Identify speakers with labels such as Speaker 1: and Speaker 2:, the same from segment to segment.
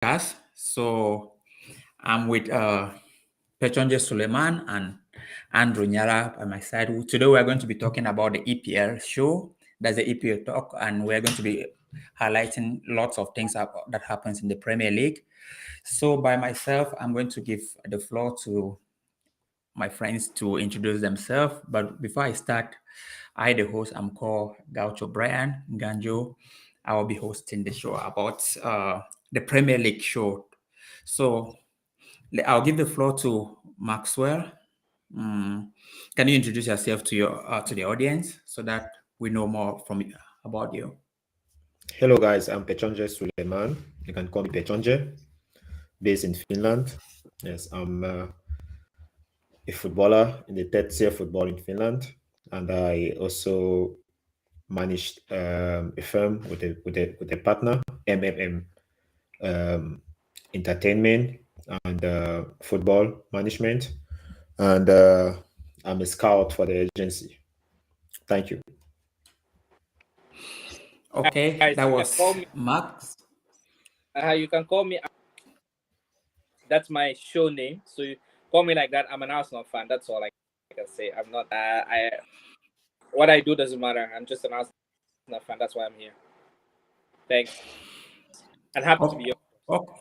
Speaker 1: podcast. So I'm with Pechonje Suleiman and Andrew Nyala by my side. Today we are going to be talking about the EPL show. That's the EPL talk, and we're going to be highlighting lots of things that happens in the Premier League. So by myself, I'm going to give the floor to my friends to introduce themselves. But before I start, the host, I'm called Gaucho Brian Ganjo. I will be hosting the show about the Premier League show. So I'll give the floor to Maxwell. Can you introduce yourself to the audience so that we know more about you?
Speaker 2: Hello guys, I'm Pechonje Suleiman. You can call me Pechonje, based in Finland. Yes, I'm a footballer in the third tier football in Finland, and I also managed a firm with a partner, MMM Entertainment and Football Management, and I'm a scout for the agency. Thank you.
Speaker 1: Okay,
Speaker 3: Guys,
Speaker 1: that
Speaker 3: you can call
Speaker 1: was
Speaker 3: me.
Speaker 1: Max.
Speaker 3: You can call me. That's my show name. So you call me like that. I'm an Arsenal fan. That's all I can say. I'm not. What I do doesn't matter. I'm just an Arsenal fan. That's why I'm here. Thanks, and happy to be here.
Speaker 1: Okay.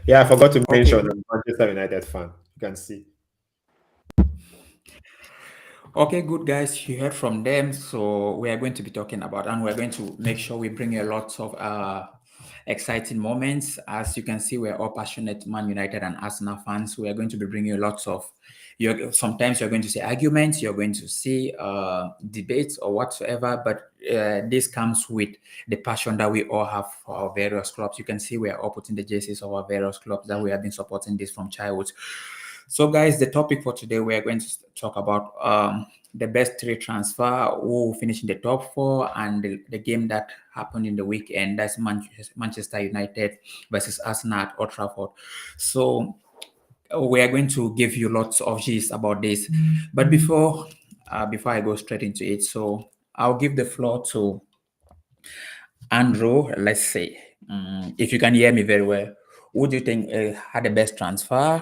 Speaker 2: Yeah, I forgot to
Speaker 1: Okay.
Speaker 2: mention I'm a Manchester United fan. You can see.
Speaker 1: Okay, good guys. You heard from them. So we are going to be talking about, and we're going to make sure we bring you lots of exciting moments. As you can see, we're all passionate Man United and Arsenal fans. We are going to be bringing you lots of. Sometimes you're going to see arguments, you're going to see debates or whatsoever. But this comes with the passion that we all have for our various clubs. You can see we are all putting the jerseys of our various clubs that we have been supporting this from childhood. So, guys, the topic for today, we are going to talk about the best three transfer, who finished in the top four, and the game that happened in the weekend. That's Manchester United versus Arsenal at Old Trafford. So, we are going to give you lots of gist about this. But before I go straight into it, so I'll give the floor to Andrew. Let's say, if you can hear me very well, who do you think had the best transfer?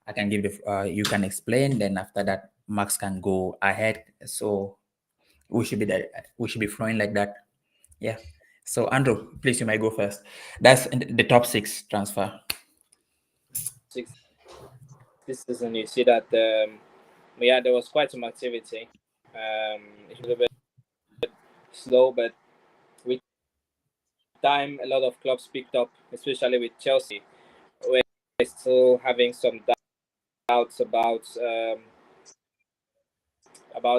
Speaker 1: I can give you can explain. Then after that, Max can go ahead. So we should be flowing like that. Yeah. So Andrew, please, you might go first. That's in the top six transfer.
Speaker 3: This season, you see that there was quite some activity. It's a little bit slow, but with time, a lot of clubs picked up, especially with Chelsea. We're still having some doubts about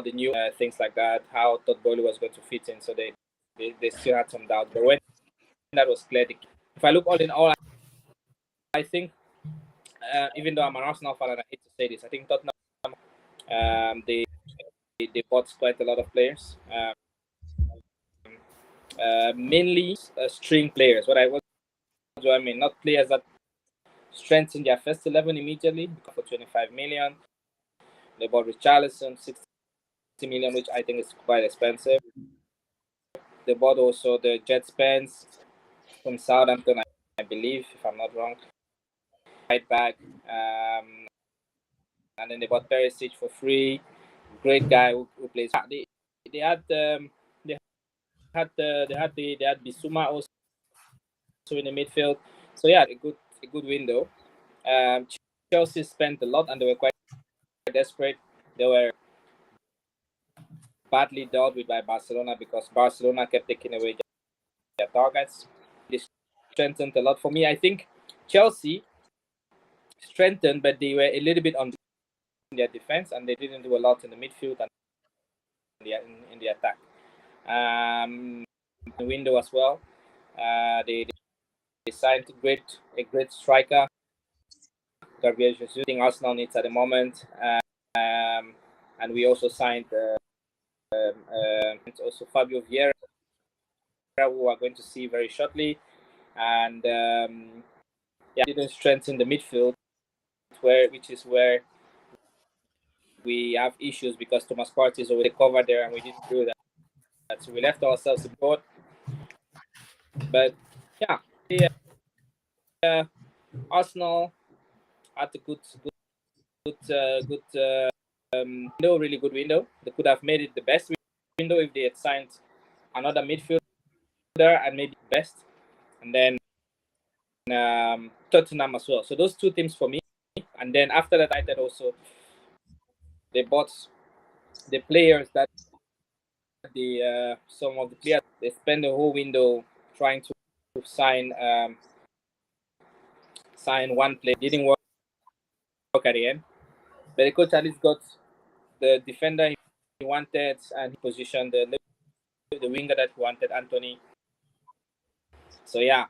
Speaker 3: the new things like that, how Todd Bowley was going to fit in. So they still had some doubts. But when that was clear, if I look all in all, I think, even though I'm an Arsenal fan and I hate to say this, I think Tottenham, they bought quite a lot of players, mainly string players. What do I mean? Not players that strengthen their first 11 immediately for 25 million. They bought Richarlison, 60 million, which I think is quite expensive. They bought also the Jet Spence from Southampton, I believe, if I'm not wrong. Right back. And then they bought Perisic for free. Great guy who plays. They had Bissouma also in the midfield. So yeah, a good window. Chelsea spent a lot and they were quite desperate. They were badly dealt with by Barcelona because Barcelona kept taking away their targets. They strengthened a lot. For me, I think Chelsea strengthened, but they were a little bit on their defense and they didn't do a lot in the midfield and in the attack. The window as well. They signed a great striker. Gabriel Jesus, thing Arsenal needs at the moment. And we also signed also Fabio Vieira, who we are going to see very shortly. And didn't strengthen the midfield, which is where we have issues because Thomas Partey is already covered there, and we didn't do that. So we left ourselves in board. But yeah, Arsenal had a good window, really good window. They could have made it the best window if they had signed another midfielder and maybe best, and then Tottenham as well. So those two teams for me. And then after that, I also they bought the players that some of the players they spent the whole window trying to sign one player. Didn't work at the end, but the coach at least got the defender he wanted and he positioned the winger that he wanted, Anthony. So yeah,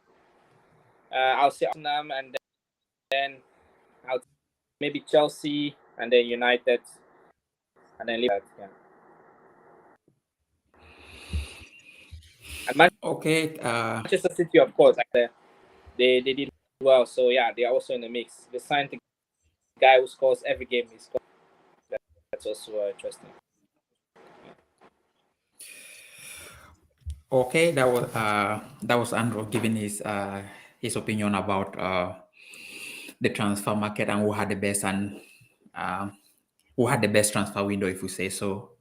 Speaker 3: I'll say Arsenal and then I'll maybe Chelsea and then United and then Liverpool. Yeah. And Manchester City, of course, they did well. So yeah, they are also in the mix. They signed the guy who scores every game he scores. That's also interesting.
Speaker 1: Okay, that was Andrew giving his opinion about the transfer market and who had the best transfer window, if we say so,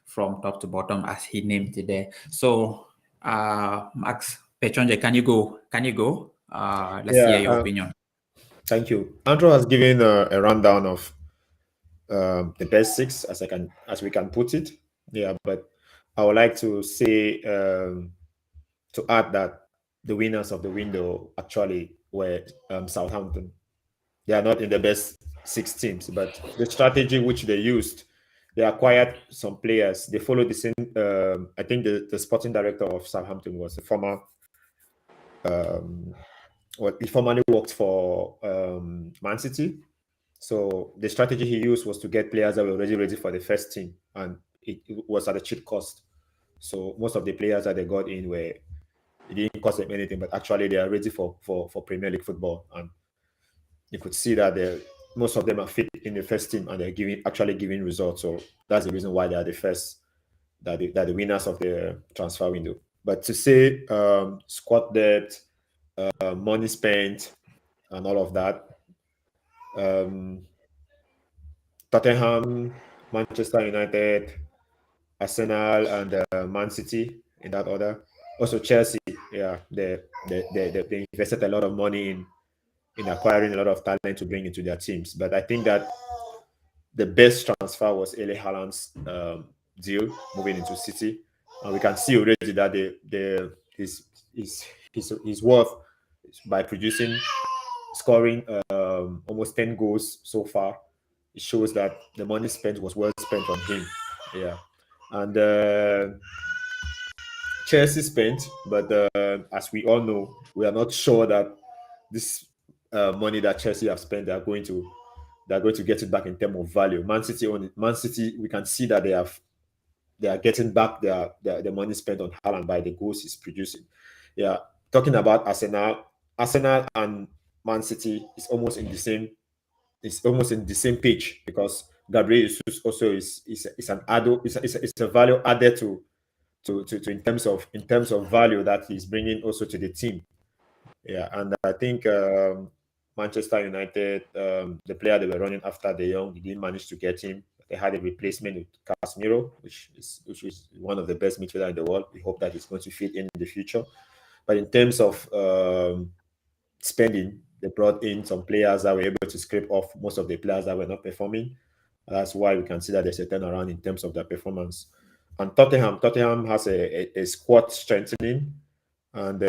Speaker 1: from top to bottom, as he named it there. So, Max Pechonje, can you go? Let's hear your opinion.
Speaker 2: Thank you. Andrew has given a rundown of the best six, as we can put it. Yeah, but I would like to say to add that the winners of the window actually were Southampton. They are not in the best six teams, but the strategy which they used, they acquired some players. They followed the same. I think the sporting director of Southampton was a former. He formerly worked for Man City. So the strategy he used was to get players that were already ready for the first team, and it was at a cheap cost. So most of the players that they got in were, it didn't cost them anything, but actually they are ready for Premier League football, and you could see that most of them are fit in the first team and they're actually giving results. So that's the reason why they are the first, that the winners of the transfer window. But to say squad depth, money spent, and all of that, Tottenham, Manchester United, Arsenal, and Man City in that order. Also Chelsea, yeah, they invested a lot of money in acquiring a lot of talent to bring into their teams. But I think that the best transfer was Erling Haaland's deal moving into City, and we can see already that his worth by scoring almost 10 goals so far. It shows that the money spent was well spent on him. Yeah, and Chelsea spent, but as we all know, we are not sure that this money that Chelsea have spent, they're going to get it back in terms of value. Man City, we can see that they are getting back their money spent on Haaland by the goals he's producing. Yeah, talking about Arsenal and Man City is almost in the same. It's almost in the same page, because Gabriel Jesus also is an add. It's a value added to in terms of value that he's bringing also to the team. Yeah, and I think Manchester United, the player they were running after De Jong, they didn't manage to get him. They had a replacement with Casemiro, which is one of the best midfielders in the world. We hope that he's going to fit in the future. But in terms of spending, they brought in some players that were able to scrape off most of the players that were not performing. That's why we can see that there's a turnaround in terms of their performance. And Tottenham has a squad strengthening, and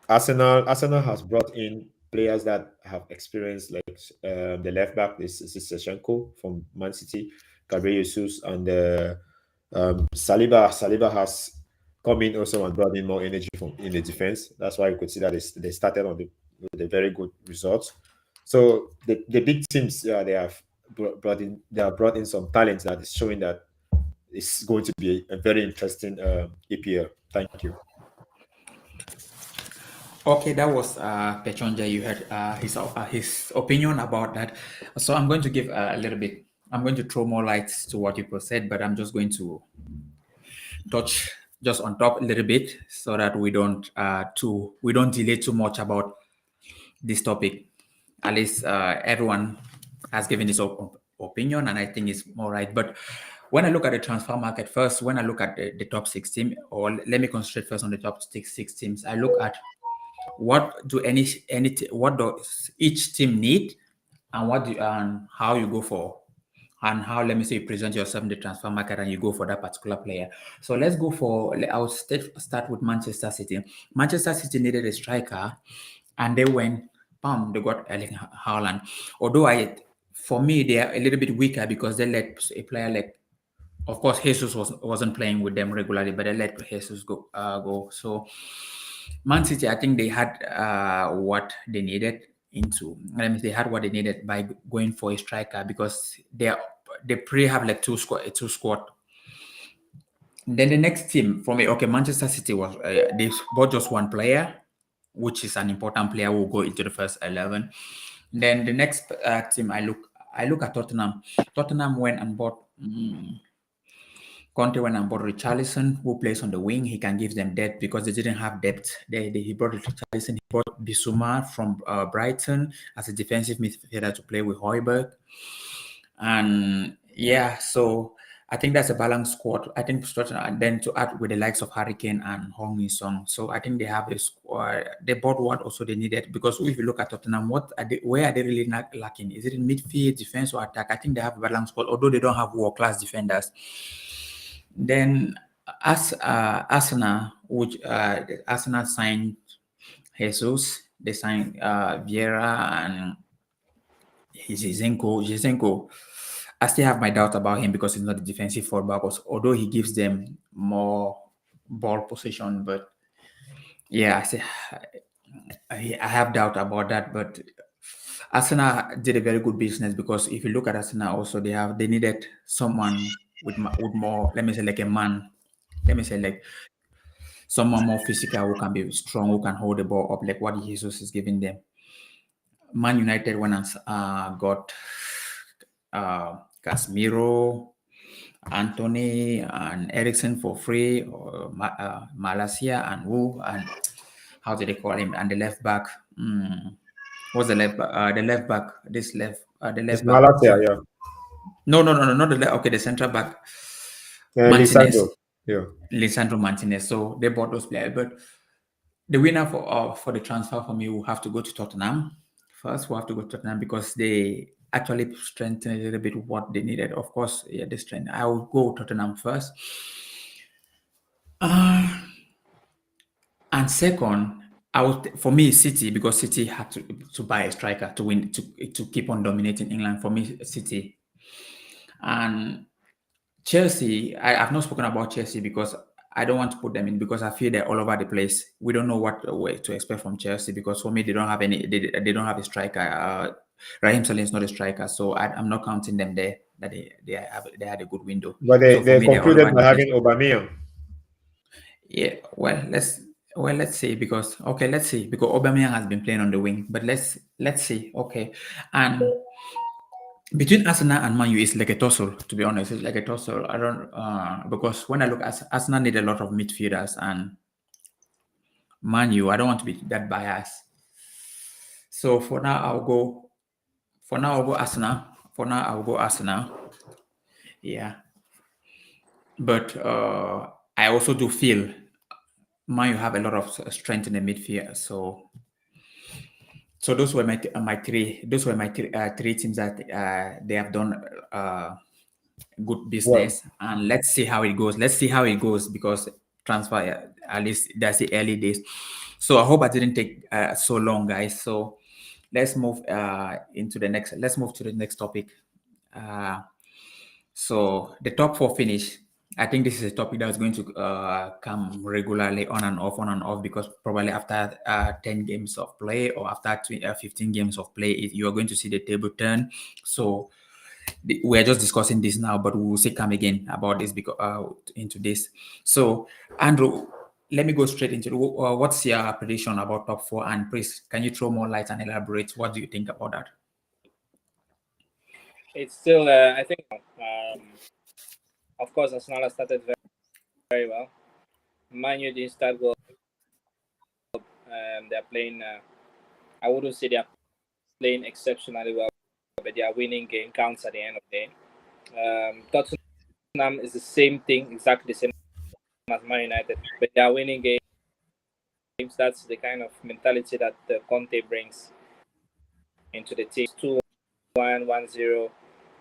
Speaker 2: Arsenal has brought in players that have experience, like the left back is Seshenko from Man City, Gabriel Jesus, and Saliba. Saliba has come in also and brought in more energy in the defense. That's why you could see that they started with a very good result. So the big teams, they have brought in some talents that is showing that it's going to be a very interesting EPL. Thank you.
Speaker 1: Okay, that was Pechonja. You heard his opinion about that. So I'm going to give a little bit. I'm going to throw more lights to what you said, but I'm just going to touch just on top a little bit so that we don't delay too much about this topic. At least everyone has given his opinion, and I think it's more right. But when I look at the transfer market first, when I look at the top 16, or let me concentrate first on the top six teams, I look at what do what does each team need, and and how you go for, and how, let me say, you present yourself in the transfer market and you go for that particular player. So let's go for, I'll start with Manchester City. Manchester City needed a striker, and they went, bam, they got Erling Haaland. Although for me, they are a little bit weaker because they let a player like, of course, Jesus wasn't playing with them regularly, but they let Jesus go. So Man City, I think they had what they needed they had what they needed by going for a striker, because they pretty have like two squad. Then the next team for me, okay, Manchester City was they bought just one player, which is an important player who will go into the first 11. Then the next team, I look at Tottenham. Tottenham went and bought. Conte went and bought Richarlison, who plays on the wing. He can give them depth because they didn't have depth. He brought Richarlison. He brought Bissouma from Brighton as a defensive midfielder to play with Højbjerg. And yeah, so I think that's a balanced squad. I think and then to add with the likes of Harry Kane and Hong Min-song. So I think they have a squad. They bought what also they needed, because if you look at Tottenham, where are they really not lacking? Is it in midfield, defense, or attack? I think they have a balanced squad, although they don't have world-class defenders. Then Arsenal, which Arsenal signed Jesus, they signed Vieira and Zizenko. I still have my doubt about him because he's not a defensive fullback, although he gives them more ball possession. But yeah, I have doubt about that. But Arsenal did a very good business, because if you look at Arsenal, also they needed someone with more, let me say, like a man. Let me say, like someone more physical, who can be strong, who can hold the ball up, like what Jesus is giving them. Man United went and got Casemiro, Anthony, and Ericsson for free, or Malasia and Wu, and how do they call him? And the left back. What's the left back? The left back. The left
Speaker 2: It's
Speaker 1: back.
Speaker 2: Malasia, yeah.
Speaker 1: No, not the left. Okay, the central back.
Speaker 2: Lisandro,
Speaker 1: Martinez.
Speaker 2: yeah.
Speaker 1: Lisandro Martinez. So they bought those players, but the winner for the transfer for me will have to go to Tottenham. First, we'll have to go to Tottenham because they actually strengthened a little bit what they needed. Of course, yeah, the strength. I will go Tottenham first. And second, for me, City, because City had to buy a striker to win, to keep on dominating England. For me, City. And Chelsea, I've not spoken about Chelsea because I don't want to put them in, because I feel they're all over the place. We don't know what way to expect from Chelsea, because for me, they don't have they don't have a striker. Raheem Sterling is not a striker, so I'm not counting them there. That they had a good window.
Speaker 2: But
Speaker 1: So for
Speaker 2: they
Speaker 1: me, they're all
Speaker 2: concluded
Speaker 1: over
Speaker 2: by
Speaker 1: the place.
Speaker 2: having Aubameyang.
Speaker 1: Yeah, let's see, because Aubameyang has been playing on the wing, but let's see. Okay, and between Arsenal and Man U, it's like a tussle. To be honest, it's like a tussle. I don't because when I look at Arsenal, need a lot of midfielders, and Man U, I don't want to be that biased. So for now, I'll go Arsenal. For now, I'll go Arsenal. Yeah, but I also do feel Man U have a lot of strength in the midfield. So those were my three. Those were my three teams that they have done good business, and let's see how it goes. Because transfer, at least that's the early days. So I hope I didn't take so long, guys. So let's move into the next. Let's move to the next topic. So the top four finish. I think this is a topic that's going to come regularly on and off, because probably after 10 games of play, or after 15 games of play, you are going to see the table turn. So we are just discussing this now, but we will say come again about this into this. So Andrew, let me go straight into what's your prediction about top four, and please can you throw more light and elaborate? What do you think about that?
Speaker 3: It's still, I think, of course, Arsenal has started very, very well. Man U didn't start well. They're playing. I wouldn't say they're playing exceptionally well, but they are winning game counts at the end of the day. Tottenham is the same thing, exactly the same as Man United, but they are winning games. That's the kind of mentality that Conte brings into the team. 2-1, 1-0,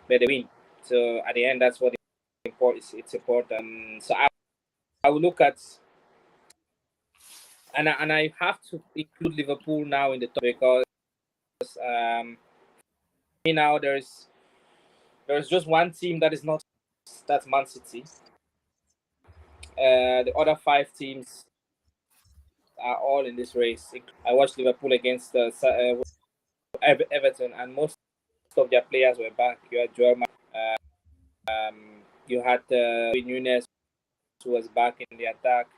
Speaker 3: but they win. So at the end, that's what it's important. So I will look at, and I have to include Liverpool now in the top because now there's just one team that is not, that's Man City. The other 5 teams are all in this race. I watched Liverpool against Everton, and most of their players were back. You had Joel, you had Nunes, who was back in the attack.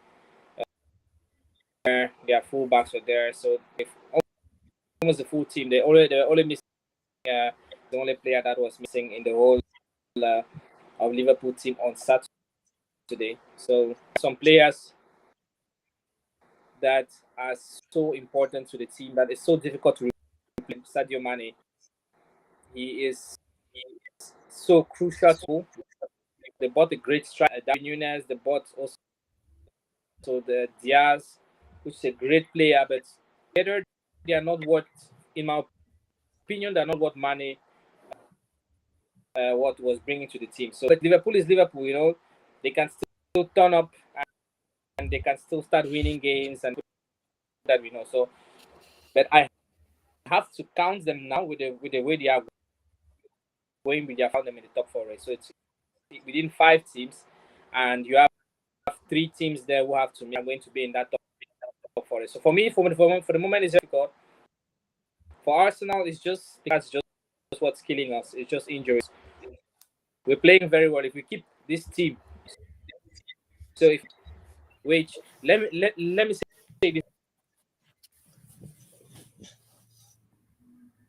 Speaker 3: Their fullbacks were there, so almost the full team. They were only missing the only player that was missing in the whole of Liverpool team on Saturday. So some players that are so important to the team that it's so difficult to replace. Sadio Mane, he is so crucial to. They bought a great striker, Darwin Nunes. They bought also the Diaz, which is a great player, but together they are not what, in my opinion, they are not what Mane what was bringing to the team. So, but Liverpool is Liverpool, you know, they can still turn up and they can still start winning games, and that we know. So, but I have to count them now with the way they are going with their found them in the top 4 race. So it's within 5 teams, and you have 3 teams there who have to are going to be in that top 4 race. So for me, for the moment, it's difficult. For Arsenal, that's just what's killing us. It's just injuries. We're playing very well. If we keep this team, so if let me say this.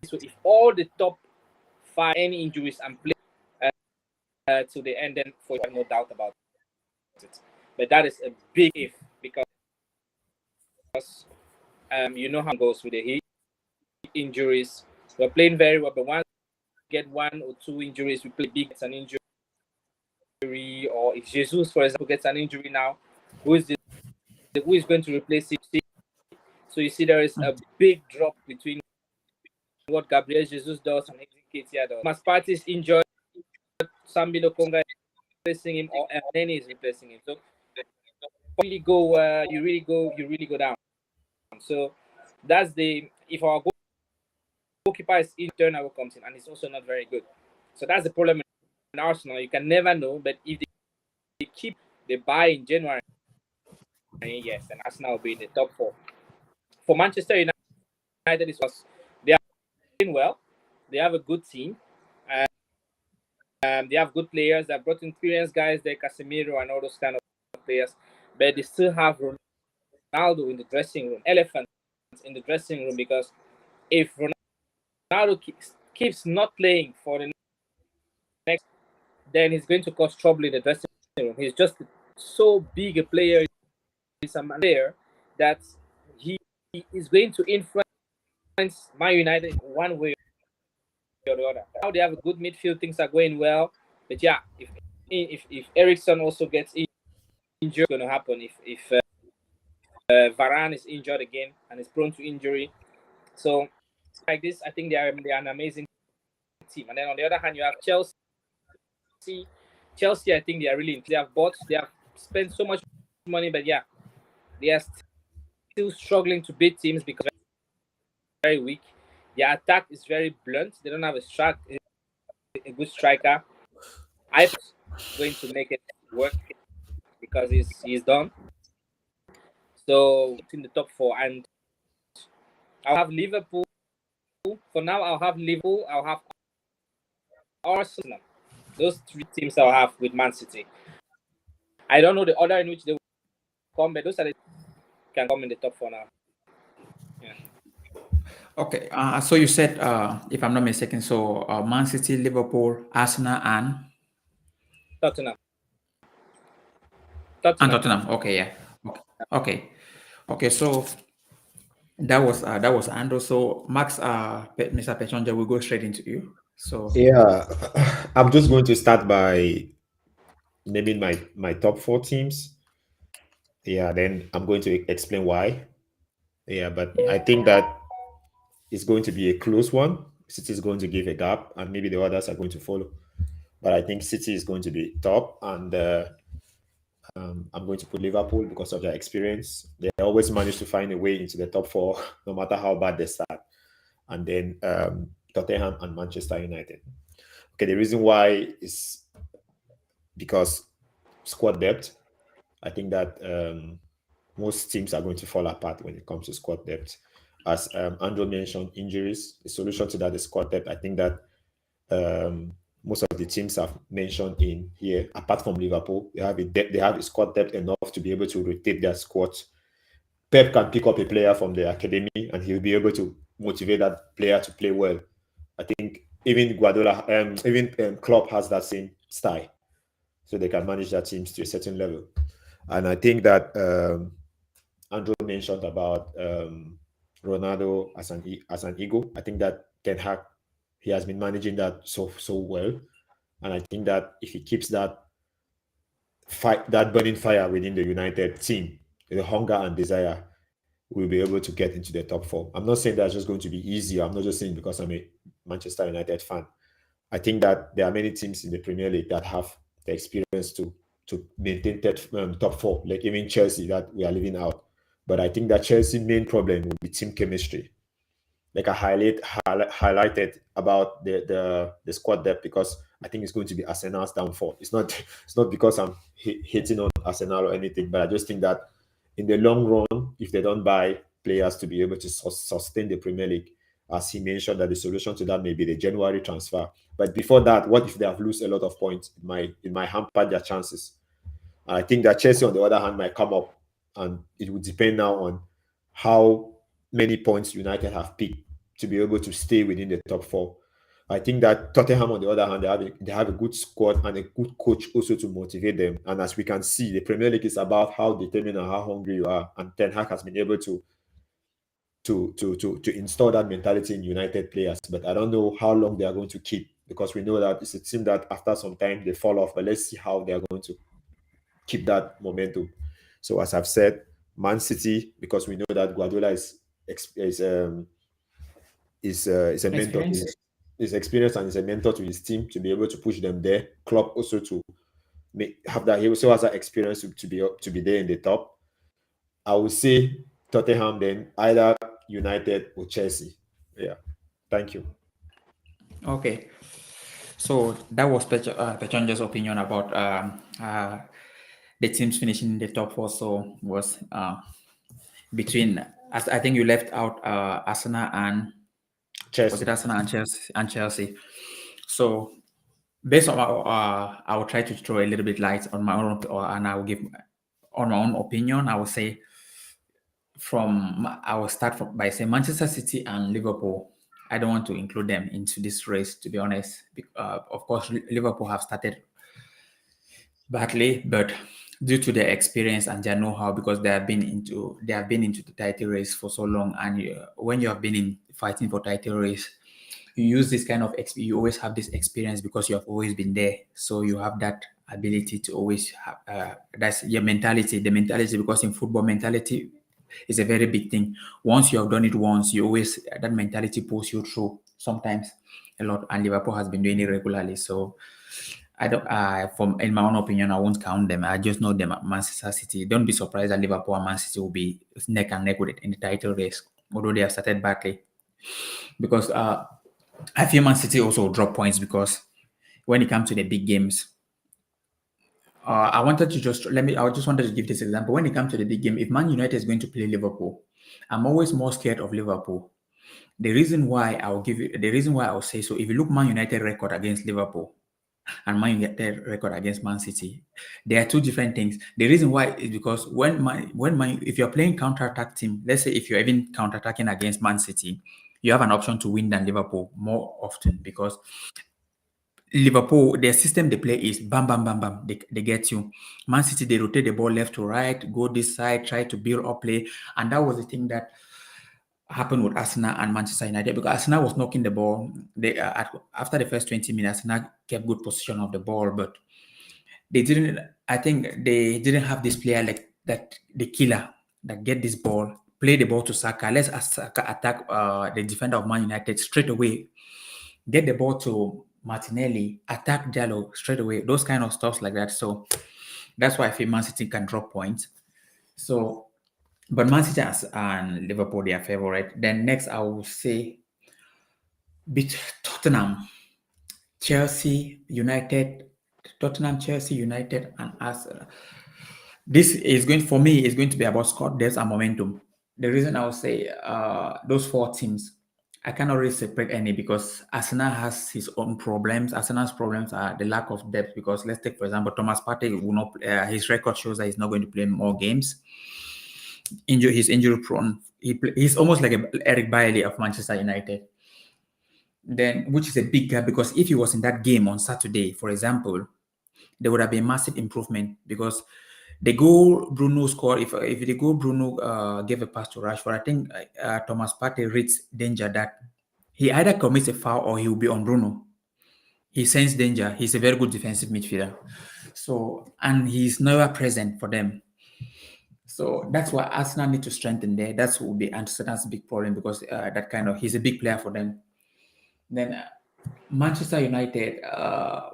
Speaker 3: So if all the top 5 any injuries and play to the end, then for no doubt about it. But that is a big if, because you know how it goes with the hip injuries. We're playing very well, but once we get 1 or 2 injuries, we play big. It's an injury, or if Jesus, for example, gets an injury now, who is going to replace him? So you see, there is a big drop between what Gabriel Jesus does and Nketiah does. Masparti is injured, Sambi Lokonga is replacing him, or Elneny is replacing him. So you really go down. So that's if our goalkeeper is in, turnover comes in, and it's also not very good. So that's the problem in Arsenal. You can never know, but if they keep the buy in January, yes, and Arsenal will be in the top 4. For Manchester United, they are doing well. They have a good team. They have good players. They have brought experienced guys like Casemiro and all those kind of players, but they still have Ronaldo in the dressing room, elephants in the dressing room, because if Ronaldo keeps not playing for the next, then he's going to cause trouble in the dressing room. He's just so big a player. He's a player that he is going to influence Man United one way or the other. Now they have a good midfield, things are going well. But yeah, if Ericsson also gets injured, it's going to happen. If Varane is injured again and is prone to injury, so like this, I think they are an amazing team. And then on the other hand, you have Chelsea. Chelsea, I think they have spent so much money, but yeah, they are still struggling to beat teams because they're very weak. Their attack is very blunt. They don't have a good striker. I'm going to make it work because he's done. So it's in the top 4, and I'll have Liverpool. For now, I'll have Liverpool. I'll have Arsenal. Those 3 teams I'll have with Man City. I don't know the order in which they will come, but those are the can come in the top 4 now. Yeah.
Speaker 1: Okay. So you said, if I'm not mistaken, so Man City, Liverpool, Arsenal, and
Speaker 3: Tottenham.
Speaker 1: Tottenham. Okay, yeah. Okay. Okay. So that was Andrew. So Max, Mr. Pechonja, will go straight into you. So
Speaker 2: Yeah, I'm just going to start by naming my top four teams. Yeah, then I'm going to explain why. Yeah, but
Speaker 1: yeah.
Speaker 2: I think that it's going to be a close one. City is going to give a gap, and maybe the others are going to follow. But I think City is going to be top, and I'm going to put Liverpool because of their experience. They always manage to find a way into the top four, no matter how bad they start. And then Tottenham and Manchester United. Okay, the reason why is because squad depth. I think that most teams are going to fall apart when it comes to squad depth. As Andrew mentioned, injuries. The solution to that is squad depth. I think that most of the teams have mentioned in here, apart from Liverpool, they have a squad depth enough to be able to rotate their squads. Pep can pick up a player from the academy and he'll be able to motivate that player to play well. I think even Guardiola, even Klopp has that same style, so they can manage their teams to a certain level. And I think that Andrew mentioned about Ronaldo as an ego. I think that Ten Hag, he has been managing that so well, and I think that if he keeps that fight, that burning fire within the United team, the hunger and desire, we'll be able to get into the top four. I'm not saying that's just going to be easy. I'm not just saying because I'm a Manchester United fan. I think that there are many teams in the Premier League that have the experience to maintain top four, like even Chelsea that we are leaving out. But I think that Chelsea's main problem will be team chemistry. Like I highlighted about the squad depth because I think it's going to be Arsenal's downfall. It's not because I'm hating on Arsenal or anything, but I just think that in the long run, if they don't buy players to be able to sustain the Premier League, as he mentioned, that the solution to that may be the January transfer. But before that, what if they have lose a lot of points? It might hamper their chances. And I think that Chelsea, on the other hand, might come up, and it would depend now on how many points United have picked to be able to stay within the top four. I think that Tottenham, on the other hand, they have a good squad and a good coach also to motivate them. And as we can see, the Premier League is about how determined and how hungry you are. And Ten Hag has been able to install that mentality in United players. But I don't know how long they are going to keep, because we know that it's a team that after some time they fall off. But let's see how they are going to keep that momentum. So as I've said, Man City, because we know that Guardiola is a mentor to
Speaker 1: Experience.
Speaker 2: his experience, and is a mentor to his team to be able to push them there. Klopp also to have that. He also has that experience to be there in the top. I would say Tottenham, then either United or Chelsea. Yeah. Thank you.
Speaker 1: Okay. So that was Pechonja's opinion about the teams finishing in the top four. So was between, as I think you left out Arsenal and was it
Speaker 2: Chelsea.
Speaker 1: Arsenal and Chelsea. So based on I will try to throw a little bit light on my own, and I will give on my own opinion. I will say I will start by saying Manchester City and Liverpool. I don't want to include them into this race, to be honest. Of course, Liverpool have started badly, but due to their experience and their know-how, because they have been into the title race for so long, and when you have been in fighting for title race, you use this kind of you always have this experience because you have always been there, so you have that ability to always have that's your mentality, the mentality, because in football mentality is a very big thing. Once you have done it once, you always that mentality pulls you through sometimes a lot, and Liverpool has been doing it regularly. So I don't. From in my own opinion, I won't count them. I just know them at Manchester City. Don't be surprised that Liverpool and Man City will be neck and neck with it in the title race, although they have started badly. Because I feel Man City also drop points because when it comes to the big games, I wanted to just let me. I just wanted to give this example. When it comes to the big game, if Man United is going to play Liverpool, I'm always more scared of Liverpool. The reason why I'll say so. If you look Man United record against Liverpool and Man United record against Man City, there are two different things. The reason why is because if you're playing counter attack team, let's say if you're even counter attacking against Man City, you have an option to win than Liverpool more often because Liverpool, their system they play is bam, bam, bam, bam. They get you. Man City, they rotate the ball left to right, go this side, try to build up play. And that was the thing that happened with Arsenal and Manchester United because Arsenal was knocking the ball. After the first 20 minutes, Arsenal kept good position of the ball, but they didn't. I think they didn't have this player like that, the killer that get this ball, play the ball to Saka. Let's ask Saka attack the defender of Man United straight away. Get the ball to Martinelli, attack Jallo straight away. Those kind of stuff like that. So that's why I feel Man City can drop points. So, but Man City and Liverpool they are favorite. Then next I will say beat Tottenham, Chelsea, United, Tottenham, Chelsea, United, and Arsenal. This is going for me is going to be about squad depth and momentum. The reason I would say those four teams, I cannot really separate any because Arsenal has his own problems. Arsenal's problems are the lack of depth because let's take for example Thomas Partey will not. His record shows that he's not going to play more games. He's injury prone. He's almost like a Eric Bailly of Manchester United. Then, which is a big gap because if he was in that game on Saturday, for example, there would have been massive improvement because the goal Bruno scored, if the goal Bruno gave a pass to Rashford, I think Thomas Partey reads danger that he either commits a foul or he will be on Bruno. He senses danger. He's a very good defensive midfielder. So, and he's never present for them. So that's why Arsenal need to strengthen there. That's will be Amsterdam's big problem because that kind of he's a big player for them. Then Manchester United,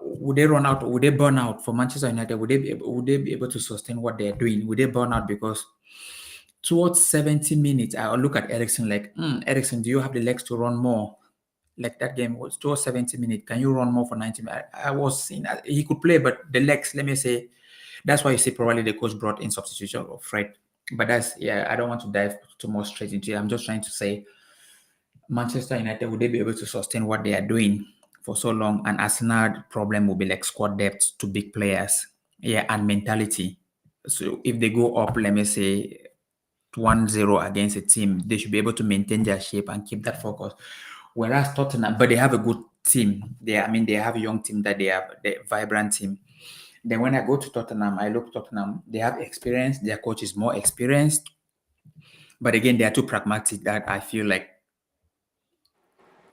Speaker 1: would they run out? Would they burn out for Manchester United? Would they be able to sustain what they're doing? Would they burn out because towards 70 minutes, I'll look at Ericsson like, Ericsson, do you have the legs to run more? Like that game was towards 70 minutes. Can you run more for 90 minutes? I was seeing he could play, but the legs, let me say, that's why you see probably the coach brought in substitution of Fred. But I don't want to dive too much straight into it. I'm just trying to say Manchester United, would they be able to sustain what they are doing for so long? And Arsenal problem will be like squad depth to big players, and mentality. So if they go up, let me say 1-0 against a team, they should be able to maintain their shape and keep that focus. Whereas Tottenham, but they have a good team. They have a young team that they have the vibrant team. Then when I go to Tottenham, I look Tottenham, they have experience, their coach is more experienced. But again, they are too pragmatic that I feel like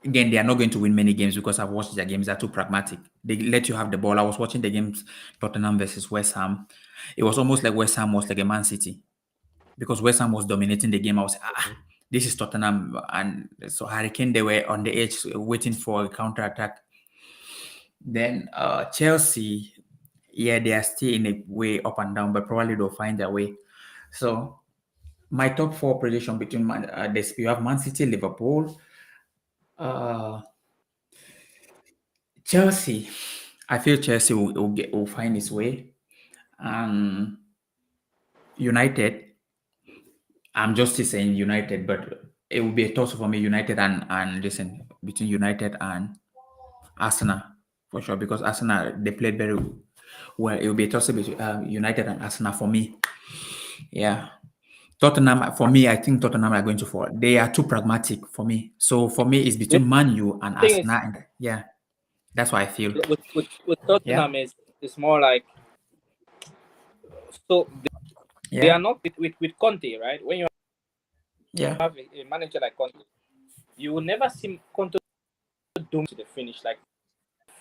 Speaker 1: again, they are not going to win many games because I've watched their games. They're too pragmatic. They let you have the ball. I was watching the games, Tottenham versus West Ham. It was almost like West Ham was like a Man City because West Ham was dominating the game. I was this is Tottenham. And so Hurricane, they were on the edge waiting for a counter-attack. Then Chelsea, they are still in a way up and down, but probably they'll find their way. So my top four prediction between you have Man City, Liverpool, Chelsea. I feel Chelsea will find its way. United. I'm just saying United, but it will be a toss for me. United and listen between United and Arsenal for sure because Arsenal they played very well. It will be a toss between United and Arsenal for me. Yeah. Tottenham, for me, I think Tottenham are going to fall. They are too pragmatic for me. So for me, it's between Man U and Arsenal. And, that's what I feel.
Speaker 3: With Tottenham, it's more like so they are not with Conte, right? When you have a manager like Conte, you will never see Conte doom to the finish, like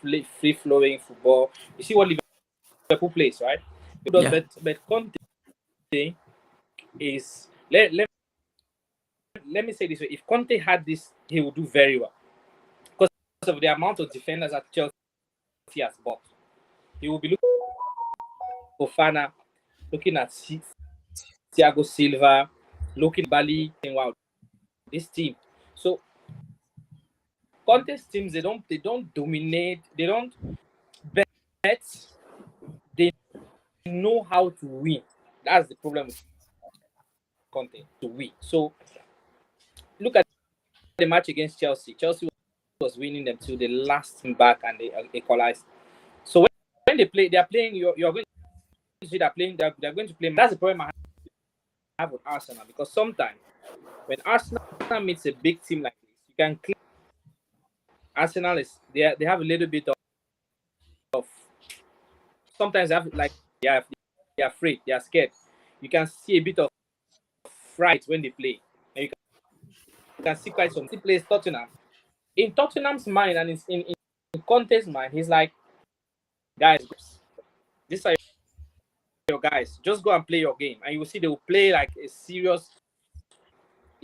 Speaker 3: free flowing football. You see what Liverpool plays, right? But Conte is let me say this way: if Conte had this, he would do very well because of the amount of defenders that Chelsea has bought. He will be looking at Fofana, looking at Thiago Silva, looking at Bali, saying, "Wow, this team." So Conte's teams, they don't dominate, they don't bet, they know how to win. That's the problem with Conte, to win. So look at the match against Chelsea. Chelsea was winning them till the last back and they equalized. So when they play, they are playing. You're going to see that playing. They're going to play. That's the problem I have with Arsenal because sometimes when Arsenal meets a big team like this, you can claim Arsenal is they have a little bit of sometimes they have like they're afraid, they are scared. You can see a bit of fright when they play. And you can see quite some. He plays Tottenham. In Tottenham's mind and in Conte's mind, he's like, guys, these are your guys. Just go and play your game, and you will see they will play like a serious.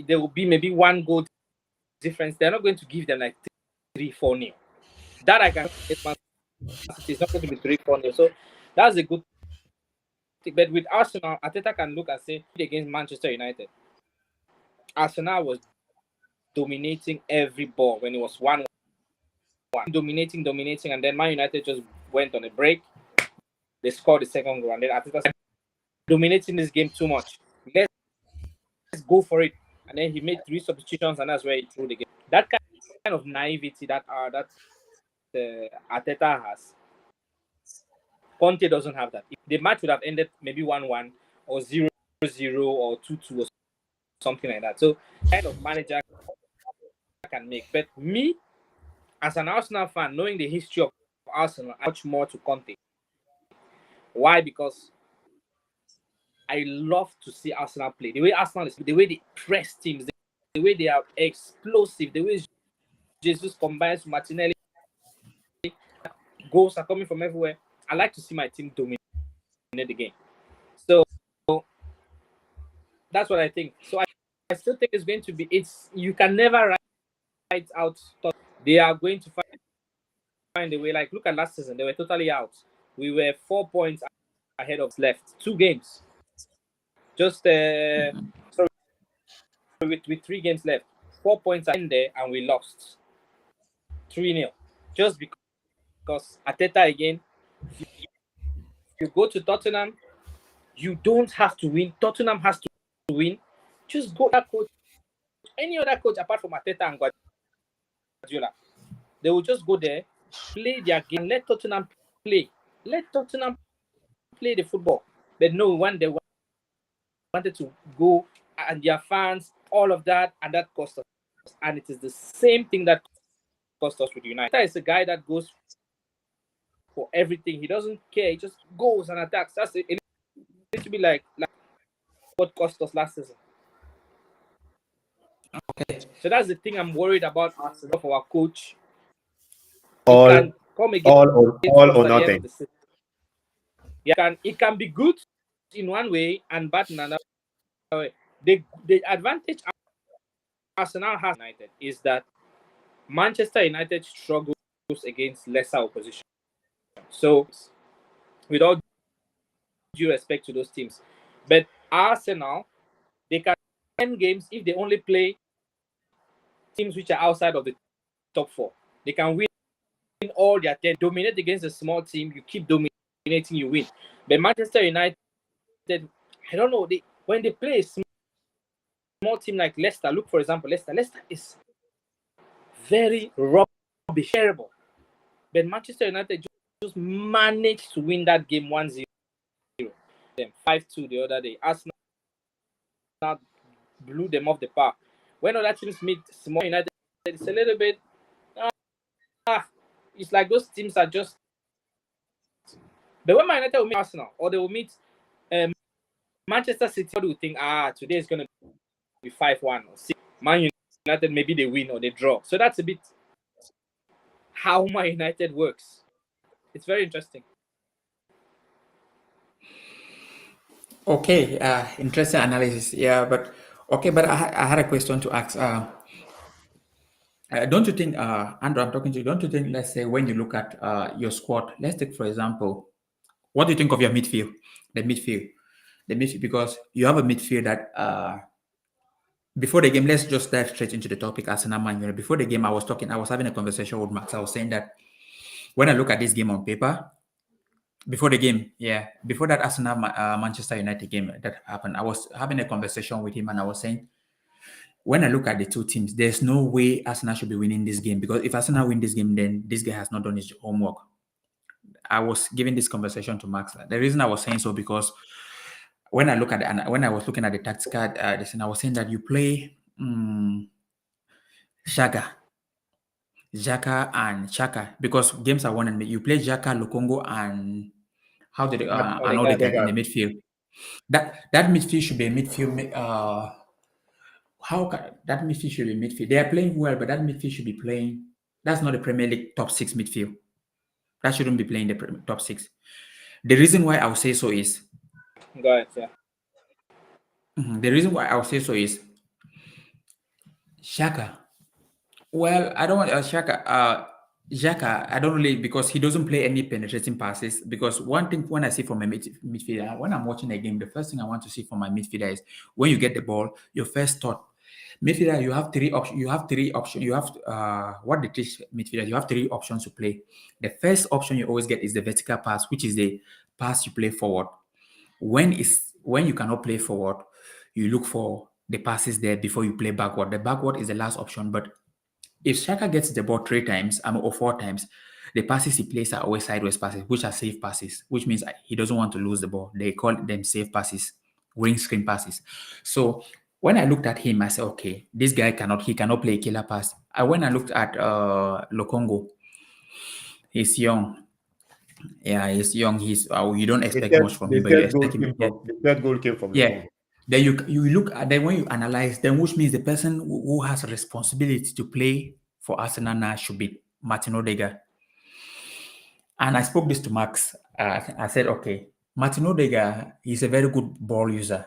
Speaker 3: There will be maybe 1 goal difference. They're not going to give them like 3-4-0. That I can get. Man City is not going to be 3-4-0. So that's a good thing. But with Arsenal, Arteta can look and say against Manchester United, Arsenal was dominating every ball when it was 1-1. Dominating, and then Man United just went on a break. They scored the second goal, and then Arteta said, dominating this game too much. Let's go for it. And then he made 3 substitutions, and that's where he threw the game. That kind of naivety that Arteta has, Conte doesn't have that. The match would have ended maybe 1-1 or 0-0 or 2-2 or something like that. So kind of manager can make. But me, as an Arsenal fan, knowing the history of Arsenal, I much more to Conte. Why? Because I love to see Arsenal play. The way Arsenal is, the way they press teams, the way they are explosive, the way Jesus combines Martinelli, goals are coming from everywhere. I like to see my team dominate the game. So that's what I think. So I still think it's going to be. You can never write out. They are going to find a way. Like look at last season, they were totally out. We were 4 points ahead of left. 2 games. Just with 3 games left, 4 points in there, and we lost 3-0. Just because Arteta again. You go to Tottenham, you don't have to win. Tottenham has to win. Just go that coach. Any other coach apart from Arteta and Guardiola, they will just go there, play their game, let Tottenham play. Let Tottenham play the football. But no one they wanted to go, and their fans, all of that, and that cost us. And it is the same thing that cost us with United. That is a guy that goes for everything. He doesn't care. He just goes and attacks. That's a little bit like what cost us last season.
Speaker 1: Okay.
Speaker 3: So that's the thing I'm worried about Arsenal for our coach.
Speaker 2: All,
Speaker 3: can come again
Speaker 2: all or nothing.
Speaker 3: Yeah, it can be good in one way and bad in another way. The advantage Arsenal has United is that Manchester United struggles against lesser opposition. So, with all due respect to those teams, but Arsenal, they can end games if they only play teams which are outside of the top 4. They can win all their 10, dominate against a small team. You keep dominating, you win. But Manchester United, I don't know, when they play a small team like Leicester, look for example, Leicester is very rubbish, terrible. But Manchester United just managed to win that game 1-0. Then 5-2 the other day. Arsenal blew them off the park. When other teams meet small United, it's a little bit. It's like those teams are just. But when Man United will meet Arsenal or they will meet Manchester City, what do you think? Today is going to be 5-1 or 6. Man United, maybe they win or they draw. So that's a bit how Man United works. It's very interesting.
Speaker 1: Okay, interesting analysis. Yeah, but I had a question to ask. Don't you think, Andrew, I'm talking to you, don't you think, let's say, when you look at your squad, let's take, for example, what do you think of your midfield? The midfield, because you have a midfield that, before the game, let's just dive straight into the topic, Arsenal Man United. Before the game, I was having a conversation with Max. I was saying that when I look at this game on paper, before the game, before that Arsenal Manchester United game that happened, I was having a conversation with him and I was saying, when I look at the two teams, there's no way Arsenal should be winning this game, because if Arsenal win this game, then this guy has not done his homework. I was giving this conversation to Max. The reason I was saying so, because when I was looking at the tactical, I was saying that you play Shaga. Xhaka and Chaka, because games are won and you play Xhaka, Lukongo, and and
Speaker 3: Odegaard.
Speaker 1: Odegaard in the midfield. That midfield should be a midfield. How can that midfield should be midfield? They are playing well, but that midfield should be playing. That's not the Premier League top six midfield. That shouldn't be playing the top six. The reason why I would say so is
Speaker 3: Go ahead, yeah.
Speaker 1: the reason why I would say so is Shaka. Well, I don't want Shaka. Xhaka, I don't really, because he doesn't play any penetrating passes. Because one thing when I see from a midfielder, when I'm watching a game, the first thing I want to see from my midfielder is when you get the ball, your first thought. Midfielder, you have three options. You have three options. You have what they teach midfielders. You have three options to play. The first option you always get is the vertical pass, which is the pass you play forward. When you cannot play forward, you look for the passes there before you play backward. The backward is the last option, but if Shaka gets the ball three times or four times, the passes he plays are always sideways passes, which are safe passes, which means he doesn't want to lose the ball. They call them safe passes, green screen passes. So when I looked at him, I said, okay, this guy cannot play a killer pass. When I looked at Lokongo, he's young. Yeah, he's young. You don't expect much from him, but you expect him. Yeah,
Speaker 2: The third goal came from
Speaker 1: yeah.
Speaker 2: Lukongo.
Speaker 1: Then you look at, then when you analyze, then which means the person who has a responsibility to play for Arsenal now should be Martin Odegaard. And I spoke this to Max. I said, okay, Martin Odegaard is a very good ball user,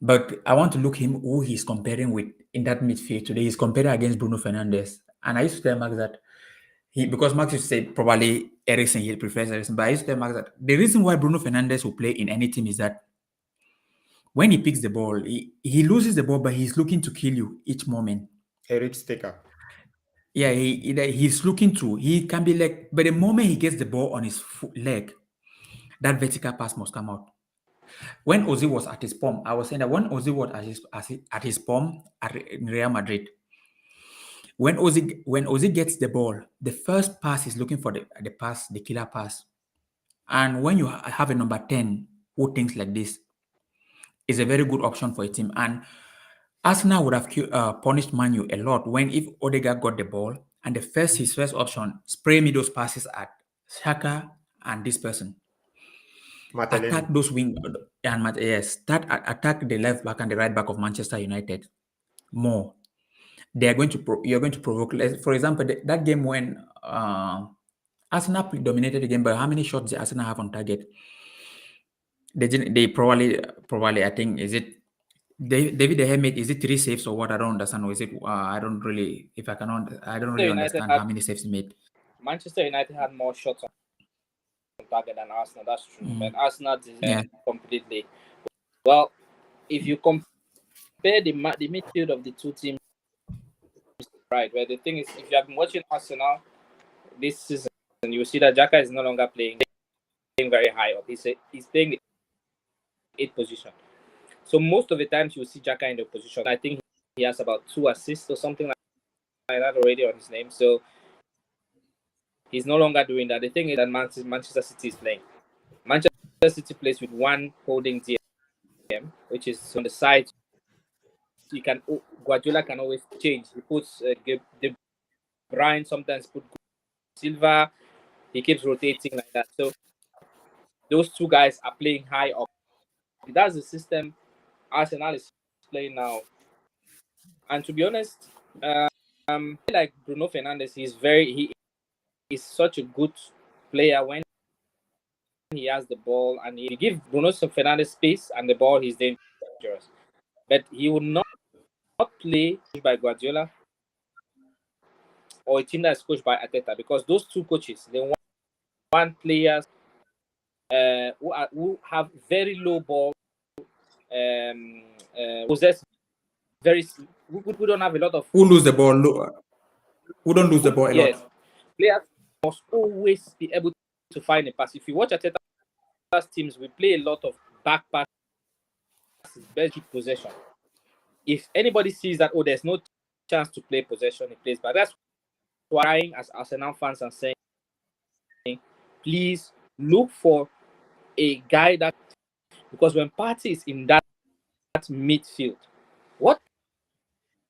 Speaker 1: but I want to look him who he's comparing with in that midfield today. He's comparing against Bruno Fernandes, and I used to tell Max that because Max used to say probably Eriksen, he prefers Eriksen, but I used to tell Max that the reason why Bruno Fernandes will play in any team is that when he picks the ball, he loses the ball, but he's looking to kill you each moment.
Speaker 2: Eric Staker.
Speaker 1: Yeah, he's looking to. He can be like, but the moment he gets the ball on his leg, that vertical pass must come out. When Ozil was at his palm, I was saying that when Ozil was at his palm in Real Madrid, when Ozil gets the ball, the first pass is looking for the killer pass. And when you have a number 10 who thinks like this, is a very good option for a team. And Arsenal would have punished Manu a lot if Odegaard got the ball and his first option, spray me those passes at Xhaka and this person.
Speaker 2: Martinelli.
Speaker 1: Attack those wing and attack the left back and the right back of Manchester United more. You're going to provoke. For example, that game when Arsenal dominated the game, but how many shots did Arsenal have on target? They probably I think is it David De Gea made, is it 3 saves or what? I don't understand. Or is it I don't really understand how many saves he made.
Speaker 3: Manchester United had more shots on target than Arsenal. That's true, but Arsenal did completely. Well, if you compare the midfield of the two teams, right? Where the thing is, if you have been watching Arsenal this season, you will see that Xhaka is no longer playing very high up. He's playing the 8th position. So most of the times you will see Xhaka in the position. I think he has about 2 assists or something like that already on his name. So he's no longer doing that. The thing is that Manchester City is playing. Manchester City plays with one holding DM, which is on the side. Guardiola can always change. He puts De Bruyne, sometimes put Silva. He keeps rotating like that. So those two guys are playing high up. That's the system Arsenal is playing now. And to be honest, like Bruno Fernandes, he is such a good player when he has the ball, and if you give Bruno Fernandes space and the ball, he's dangerous. But he would not play by Guardiola or a team that's coached by Arteta, because those two coaches, they want players who have very low ball, possess who don't have a lot of
Speaker 1: who lose the ball, who don't lose the ball a lot.
Speaker 3: Players must always be able to find a pass. If you watch Arteta's teams, we play a lot of back passes, best possession. If anybody sees that, there's no chance to play possession, he plays back. That's why, as Arsenal fans are saying, please look for a guy that, because when Partey is in that midfield, what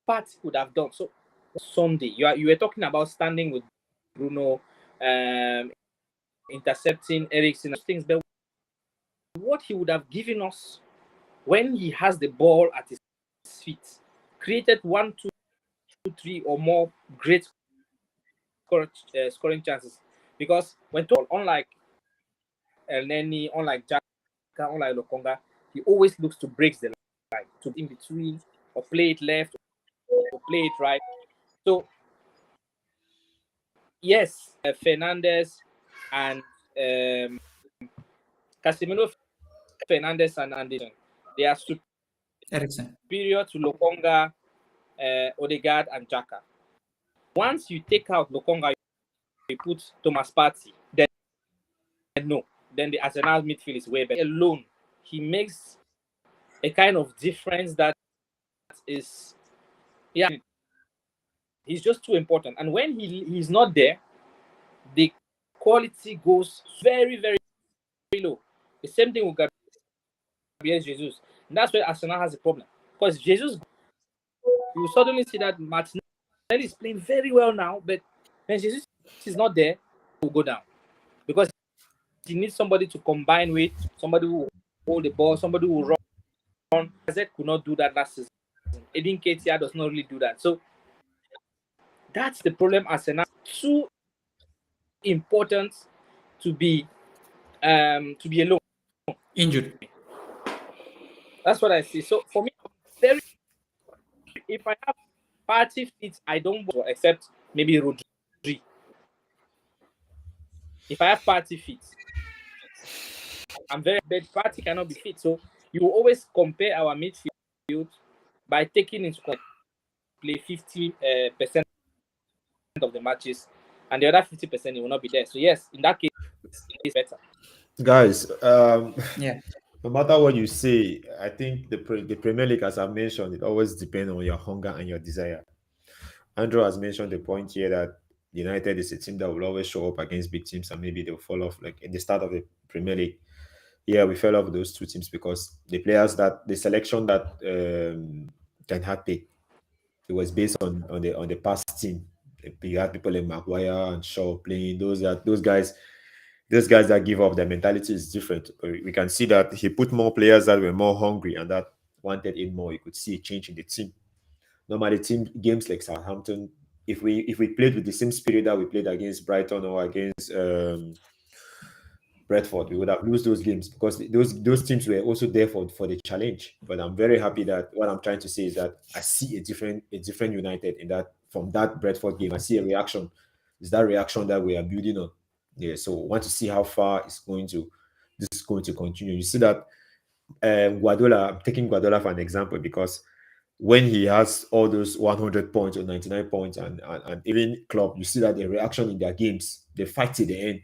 Speaker 3: Partey could have done. So Sunday. You were talking about standing with Bruno, intercepting Eriksen, things, but what he would have given us when he has the ball at his feet, created 1, 2, 3 or more great scoring chances. Because when unlike El Neni, unlike Jack, unlike Lokonga, he always looks to break the line, to in between, or play it left, or play it right. So yes, Fernandez and Casemiro, Fernandez and Anderson, they are
Speaker 1: Eriksen.
Speaker 3: superior to Lokonga, Odegaard, and Xhaka. Once you take out Lokonga, you put Thomas Partey, then no, then the Arsenal midfield is way better. Alone, he makes a kind of difference that is, yeah, he's just too important. And when he's not there, the quality goes very, very low. The same thing with Gabriel Jesus. And that's where Arsenal has a problem. Because Jesus, you suddenly see that Martinelli is playing very well now, but when Jesus is not there, he will go down. Because he needs somebody to combine with, somebody who will hold the ball, somebody who will run. Zed could not do that last season. Edin Ketia does not really do that. So that's the problem. Arsenal too important to be alone.
Speaker 1: Injured.
Speaker 3: That's what I see. So for me, very, if I have Partey fit, I don't want to, except maybe Rodri. If I have Partey fit, I'm very bad. Partey cannot be fit. So you will always compare our midfield by taking into account play 50% of the matches, and the other 50% it will not be there. So yes, in that case, it's better.
Speaker 2: Guys,
Speaker 1: Yeah.
Speaker 2: no matter what you say, I think the Premier League, as I mentioned, it always depends on your hunger and your desire. Andrew has mentioned the point here that United is a team that will always show up against big teams and maybe they'll fall off. Like in the start of the Premier League, yeah, we fell off with those two teams because the selection that Ten Hag picked, it was based on the past team. You had people like Maguire and Shaw playing. Those guys that give up, their mentality is different. We can see that he put more players that were more hungry and that wanted it more. You could see a change in the team. Normally, team games like Southampton, if we played with the same spirit that we played against Brighton or against Brentford, we would have lost those games because those teams were also there for the challenge. But I'm very happy that what I'm trying to say is that I see a different United in that from that Brentford game. I see a reaction. It's that reaction that we are building on. Yeah, so want to see how far this is going to continue. You see that Guardiola, I'm taking Guardiola for an example because when he has all those 100 points or 99 points and even Klopp, you see that the reaction in their games, they fight to the end.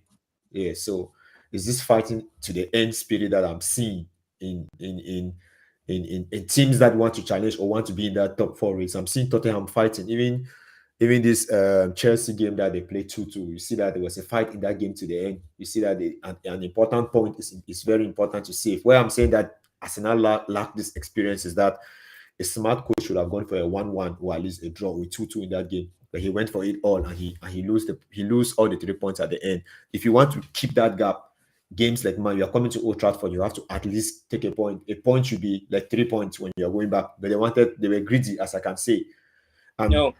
Speaker 2: Yeah, so is this fighting to the end spirit that I'm seeing in teams that want to challenge or want to be in that top four race? I'm seeing Tottenham fighting. Even this Chelsea game that they played 2-2, you see that there was a fight in that game to the end. You see that an important point is very important to see. Where I'm saying that Arsenal lack this experience is that a smart coach should have gone for a 1-1 or at least a draw with 2-2 in that game. But he went for it all and he lose all the 3 points at the end. If you want to keep that gap, games like man, you are coming to Old Trafford, you have to at least take a point. A point should be like 3 points when you are going back. But they were greedy, as I can say.
Speaker 3: No.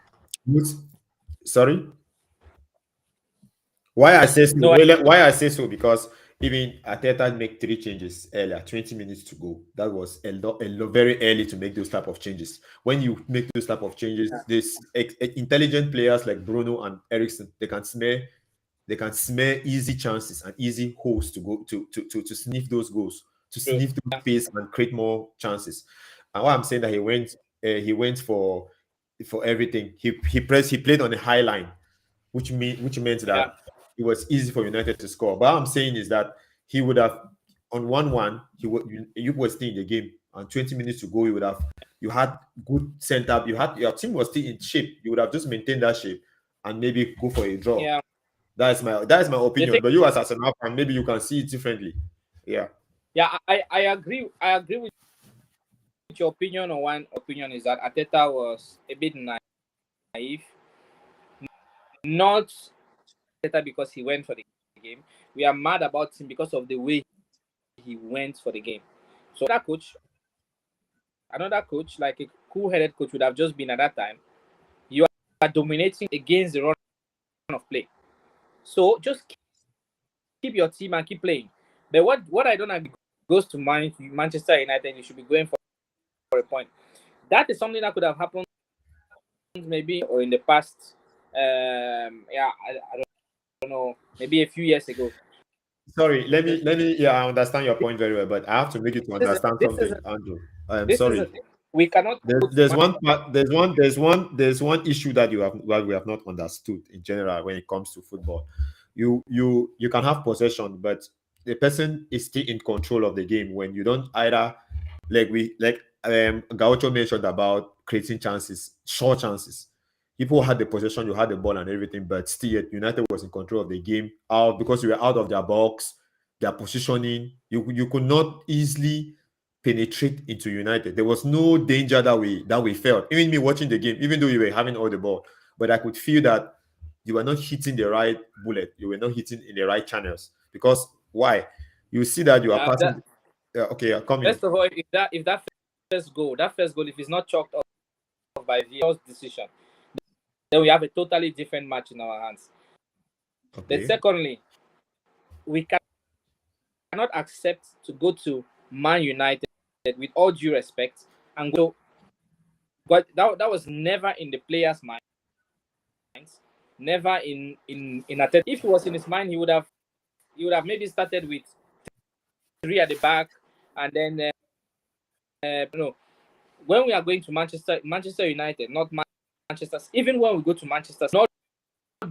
Speaker 2: Sorry? Why I say so?
Speaker 3: No,
Speaker 2: Why I say so? Because even Ateta make 3 changes earlier, 20 minutes to go. That was very early to make those type of changes. When you make those type of changes, this intelligent players like Bruno and Eriksen, they can smell easy chances and easy holes to go to sniff those goals, to sniff the pace and create more chances. And what I'm saying that he went for everything. He played on the high line, which meant that it was easy for United to score. But what I'm saying is that he would have on 1-1, you were still in the game, and 20 minutes to go, you had good center, your team was still in shape. You would have just maintained that shape and maybe go for a draw.
Speaker 3: Yeah.
Speaker 2: That is my opinion. But you as Arsenal fan, maybe you can see it differently. Yeah.
Speaker 3: Yeah, I agree. I agree with your opinion. Or one opinion is that Ateta was a bit naive not because he went for the game. We are mad about him because of the way he went for the game. So another coach, like a cool-headed coach, would have just been at that time. You are dominating against the run of play. So just keep your team and keep playing. But what I don't agree goes to Manchester United, you should be going for a point. That is something that could have happened maybe or in the past. I don't know, maybe a few years ago.
Speaker 2: Sorry, let me. Yeah, I understand your point very well, but I have to make you to understand something, Andrew. I'm sorry.
Speaker 3: We cannot.
Speaker 2: There's one part. There's one issue that we have not understood in general when it comes to football. You can have possession, but the person is still in control of the game when you don't either like Gaucho mentioned about creating chances, short chances. People had the possession, you had the ball and everything, but still yet United was in control of the game out because you were out of their box, their positioning. You could not easily penetrate into United. There was no danger that we felt. Even me watching the game, even though you were having all the ball, but I could feel that you were not hitting the right bullet. You were not hitting in the right channels. Because why? You see that you are passing. Okay, I'm coming.
Speaker 3: First of all, if that first goal, if it's not chalked off by VAR's decision, then we have a totally different match in our hands.
Speaker 2: Okay.
Speaker 3: Then secondly, we cannot accept to go to Man United with all due respect and go. But that was never in the player's mind. Never in Arteta. If it was in his mind, he would have maybe started with 3 at the back, and then when we are going to Manchester United, not Manchester. Even when we go to Manchester, not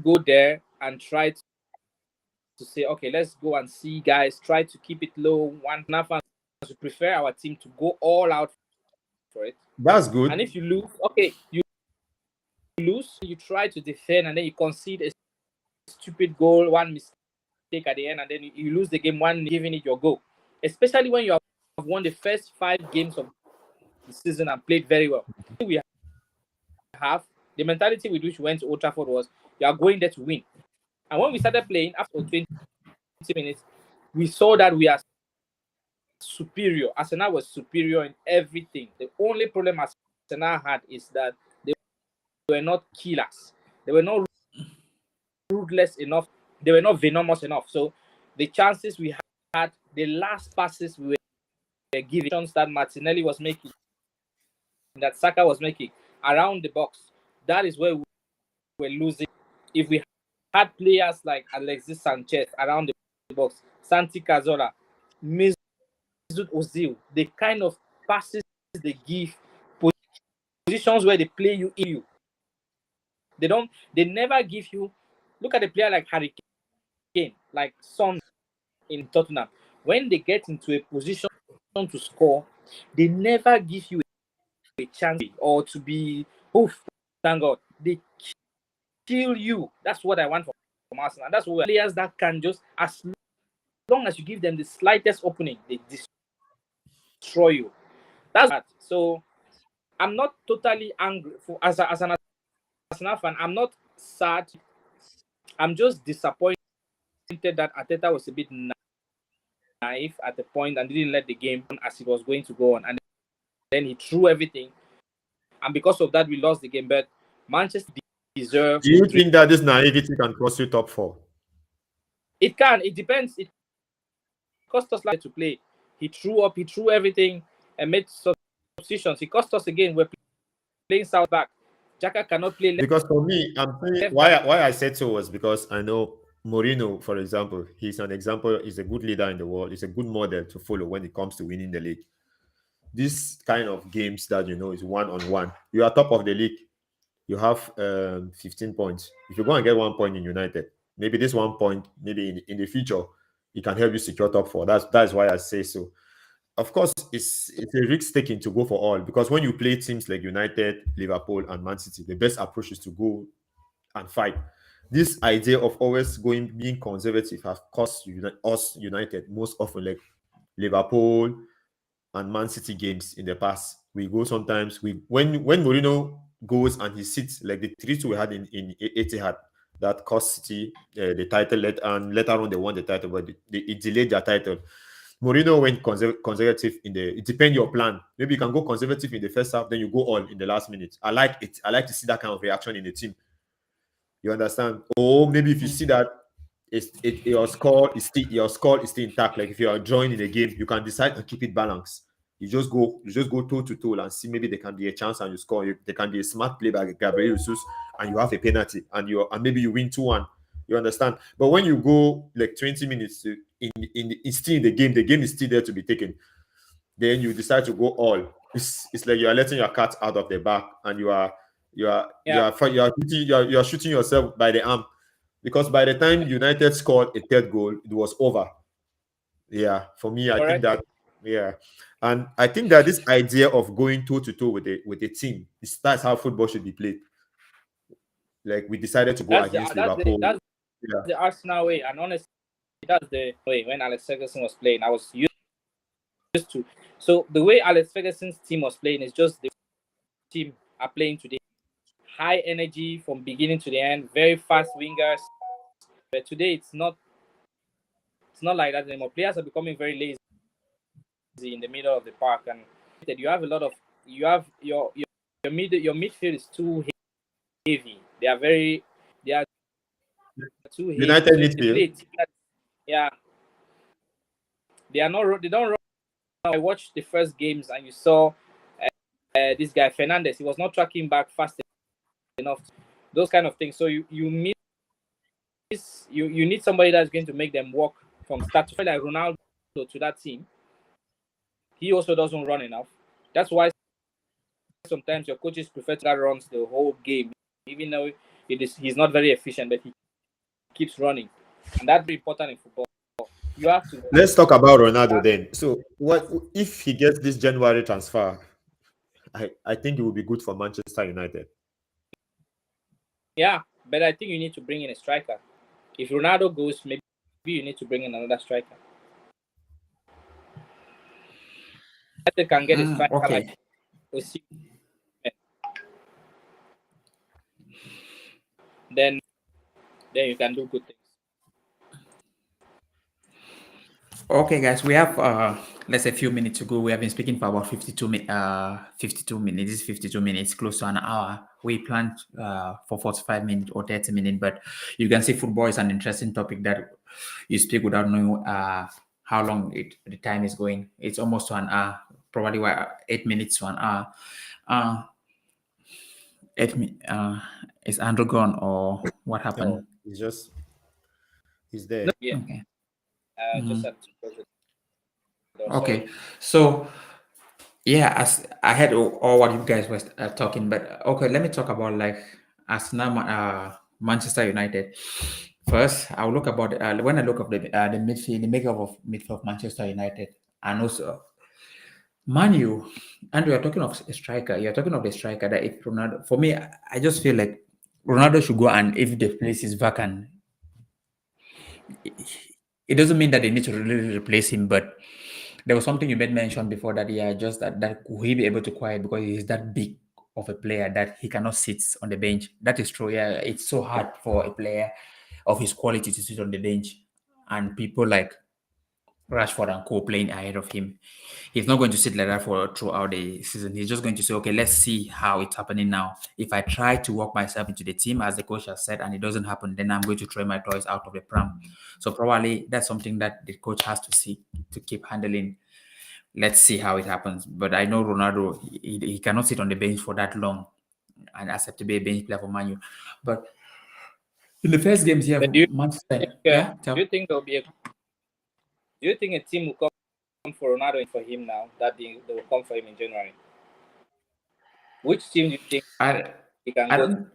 Speaker 3: go there and try to say, okay, let's go and see guys. Try to keep it low. One fans we prefer our team to go all out for it.
Speaker 2: That's good.
Speaker 3: And if you lose, okay, you lose, you try to defend, and then you concede a stupid goal, one mistake at the end, and then you lose the game, one giving it your go. Especially when you have won the first 5 games of the season and played very well. We have the mentality with which we went to Old Trafford was you are going there to win. And when we started playing after 20 minutes, we saw that we are superior. Arsenal was superior in everything. The only problem Arsenal had is that they were not killers. They were not ruthless enough. They were not venomous enough. So the chances we had, the last passes we were giving, that Martinelli was making, that Saka was making around the box, that is where we were losing. If we had players like Alexis Sanchez around the box, Santi Cazorla, Mesut Ozil, the kind of passes they give, positions where they play you in you. They never give you. Look at a player like Harry Kane, like Son in Tottenham. When they get into a position to score, they never give you a chance or to be, thank God. They kill you. That's what I want from Arsenal. That's what players that can just, as long as you give them the slightest opening, they destroy you. That's that. So I'm not totally angry as an Arsenal fan. I'm not sad. I'm just disappointed that Arteta was a bit naive at the point and didn't let the game on as it was going to go on, and then he threw everything, and because of that we lost the game. But Manchester deserve.
Speaker 2: Do you think that this naivety can cost you top 4?
Speaker 3: It can. It depends. It cost us like to play. He threw everything and made substitutions. It cost us again. We're playing south back. Xhaka cannot play left.
Speaker 2: Because for me, I'm saying why I said so was because I know Mourinho, for example, he's an example. He's a good leader in the world. He's a good model to follow when it comes to winning the league. This kind of games that is 1-on-1. You are top of the league. You have 15 points. If you go and get 1 point in United, maybe this 1 point, maybe in the future, it can help you secure top 4. That's why I say so. Of course, it's a risk taking to go for all, because when you play teams like United, Liverpool, and Man City, the best approach is to go and fight. This idea of always being conservative has cost us United most often, like Liverpool and Man City games in the past. We go sometimes when Mourinho goes and he sits like the 3-2 we had in Etihad, that cost City the title, and later on they won the title, but it delayed their title. Mourinho went conservative in the. It depends your plan. Maybe you can go conservative in the first half, then you go all in the last minute. I like it. I like to see that kind of reaction in the team. You understand? Or maybe if you see that your score is still intact. Like if you are joining the game, you can decide to keep it balanced. You just go toe to toe and see maybe there can be a chance and you score. There can be a smart play by Gabriel Jesus and you have a penalty and maybe you win 2-1. You understand? But when you go like 20 minutes it's still in the game is still there to be taken. Then you decide to go all. It's like you are letting your cat out of the bag and you are shooting yourself by the arm, because by the time United scored a third goal, it was over. Yeah, for me, I think
Speaker 3: Correct.
Speaker 2: that yeah, and I think that this idea of going toe to toe with a team that's how football should be played. Like we decided to go against Liverpool.
Speaker 3: That's
Speaker 2: Yeah,
Speaker 3: the Arsenal way, and honestly, that's the way when Alex Ferguson was playing. I was used to. So the way Alex Ferguson's team was playing is just the team are playing today. High energy from beginning to the end, very fast wingers. But today it's not like that anymore. Players are becoming very lazy in the middle of the park, and you have a lot of your midfield is too heavy. They are too heavy.
Speaker 2: United
Speaker 3: So if they play,
Speaker 2: midfield.
Speaker 3: yeah, they don't run. I watched the first games and you saw this guy Fernandez. He was not tracking back fast enough. Those kind of things. So you need somebody that's going to make them work from start to finish. Like Ronaldo to that team. He also doesn't run enough. That's why sometimes your coaches prefer to runs the whole game, even though he's not very efficient, but he keeps running, and that's very important in football. You have to.
Speaker 2: Let's talk about Ronaldo then. So, what if he gets this January transfer? I think it will be good for Manchester United.
Speaker 3: Yeah, but I think you need to bring in a striker. If Ronaldo goes, maybe you need to bring in another striker. United can get a striker
Speaker 1: Okay.
Speaker 3: like Osimhen. Then you can do good things.
Speaker 1: Okay, guys, we have let's say a few minutes to go. We have been speaking for about 52 minutes. 52 minutes, close to an hour. We planned for 45 minutes or 30 minutes, but you can see football is an interesting topic that you speak without knowing how long the time is going. It's almost to an hour, probably 8 minutes to an hour. Is Andrew gone or what happened?
Speaker 2: No, he's there.
Speaker 3: Yeah.
Speaker 1: Okay.
Speaker 3: Just have to close it.
Speaker 1: Okay, so yeah, as I had all what you guys were talking, but okay, let me talk about like Arsenal, Manchester United. First, I'll look about when I look at the midfield, the makeup of midfield of Manchester United, and also Manu. And we are talking of a striker. You're talking of the striker that if Ronaldo, for me, I just feel like Ronaldo should go, and if the place is vacant, it doesn't mean that they need to really replace him, but there was something you made mention before that, yeah, just that could he be able to quiet because he's that big of a player that he cannot sit on the bench. That is true. Yeah, it's so hard for a player of his quality to sit on the bench, and people like Rashford and Co playing ahead of him. He's not going to sit like that for throughout the season. He's just going to say, okay, let's see how it's happening now. If I try to work myself into the team, as the coach has said, and it doesn't happen, then I'm going to throw my toys out of the pram. So probably that's something that the coach has to see to keep handling. Let's see how it happens. But I know Ronaldo, he cannot sit on the bench for that long and accept to be a bench player for Man U. But in the first games here,
Speaker 3: But
Speaker 1: Manchester,
Speaker 3: do you think there'll be do you think a team will come for Ronaldo and for him now that they will come for him in January? Which team do you think he can go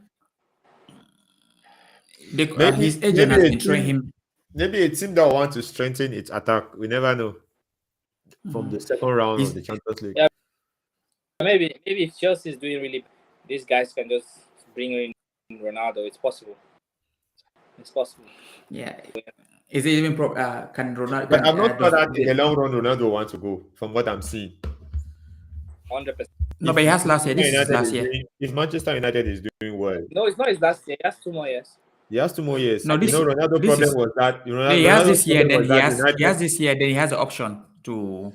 Speaker 3: to?
Speaker 1: His agent has been showing him.
Speaker 2: Maybe a team that wants to strengthen its attack. We never know. From the second round of the Champions League.
Speaker 3: Yeah, maybe if Chelsea is doing really, these guys can just bring in Ronaldo. It's possible. It's possible.
Speaker 1: Yeah. Is it even can Ronaldo?
Speaker 2: But I'm not sure that in the long run Ronaldo wants to go. From what I'm seeing,
Speaker 3: 100%.
Speaker 1: No, but he has last year. This is last year.
Speaker 2: If Manchester United is doing well,
Speaker 3: No, it's not his last year. He has 2 more years.
Speaker 2: He has 2 more years.
Speaker 1: No, this
Speaker 2: Ronaldo
Speaker 1: this
Speaker 2: problem
Speaker 1: is
Speaker 2: was that
Speaker 1: he has
Speaker 2: Ronaldo's
Speaker 1: this year.
Speaker 2: problem
Speaker 1: Then
Speaker 2: was that
Speaker 1: he has
Speaker 2: United
Speaker 1: this year. Then he has the option to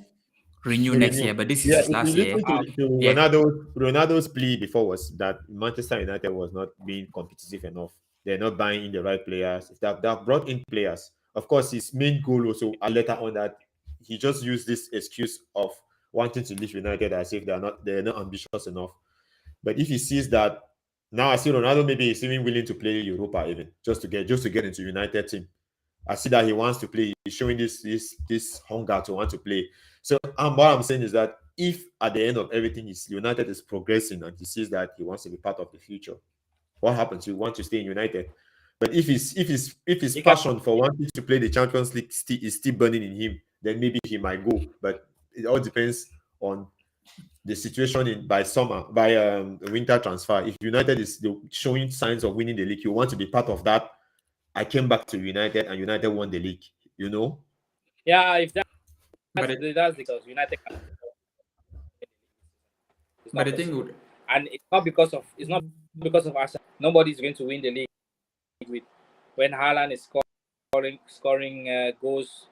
Speaker 1: renew
Speaker 2: to
Speaker 1: next
Speaker 2: renew.
Speaker 1: year. But this is
Speaker 2: Yeah,
Speaker 1: his
Speaker 2: if you
Speaker 1: last year.
Speaker 2: listen to
Speaker 1: Yeah.
Speaker 2: Ronaldo's plea before was that Manchester United was not being competitive enough. They're not buying in the right players. If they've brought in players, of course, his main goal also later on that he just used this excuse of wanting to leave United as if they're not ambitious enough. But if he sees that now, I see Ronaldo maybe is even willing to play Europa even just to get into United team. I see that he wants to play. He's showing this hunger to want to play. So what I'm saying is that if at the end of everything, United is progressing and he sees that he wants to be part of the future, what happens? You want to stay in United. But if his
Speaker 3: He can,
Speaker 2: passion for wanting to play the Champions League is still burning in him, then maybe he might go. But it all depends on the situation by winter transfer. If United is showing signs of winning the league, you want to be part of that. I came back to United and United won the league. You know,
Speaker 3: yeah, if
Speaker 1: But
Speaker 3: that's because United can, it's
Speaker 1: but
Speaker 3: not
Speaker 1: the thing
Speaker 3: possible,
Speaker 1: would
Speaker 3: and it's not because of Arsenal. Nobody's going to win the league with when Haaland is scoring goals.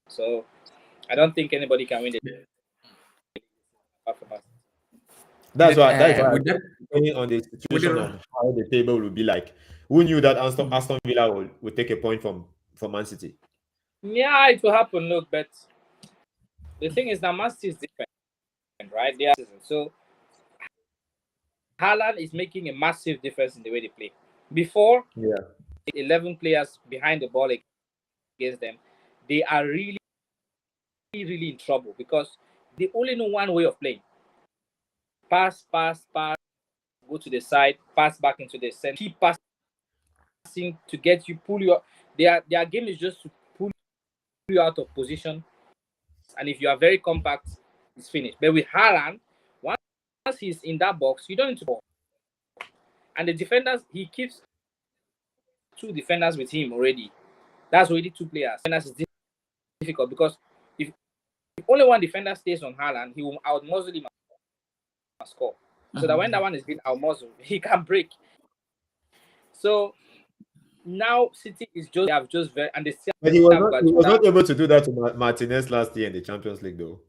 Speaker 3: So I don't think anybody can win the league apart from us.
Speaker 2: that's why I'm
Speaker 1: with that
Speaker 2: saying on the
Speaker 1: with
Speaker 2: situation
Speaker 1: the
Speaker 2: of how the table will be like. Who knew that Aston Villa would take a point from Man City?
Speaker 3: Yeah, it will happen. Look, but the thing is that Man City is different, right? They are so Haaland is making a massive difference in the way they play. Before,
Speaker 2: Yeah,
Speaker 3: 11 players behind the ball against them, they are really, really in trouble because they only know one way of playing: pass, pass, pass, go to the side, pass back into the center, keep passing to get you, pull you up. Their game is just to pull you out of position, and if you are very compact, it's finished. But with Haaland, once he's in that box, you don't need to ball. And the defenders, he keeps 2 defenders with him already. That's already 2 players. Defenders is difficult because if only one defender stays on Haaland, he will out muzzle him and score. So that when that one is being out muzzle, he can break. So now City is just they have just very and they still
Speaker 2: but he was
Speaker 3: have
Speaker 2: not
Speaker 3: got
Speaker 2: he was
Speaker 3: that.
Speaker 2: not able to do that to Martinez last year in the Champions League though.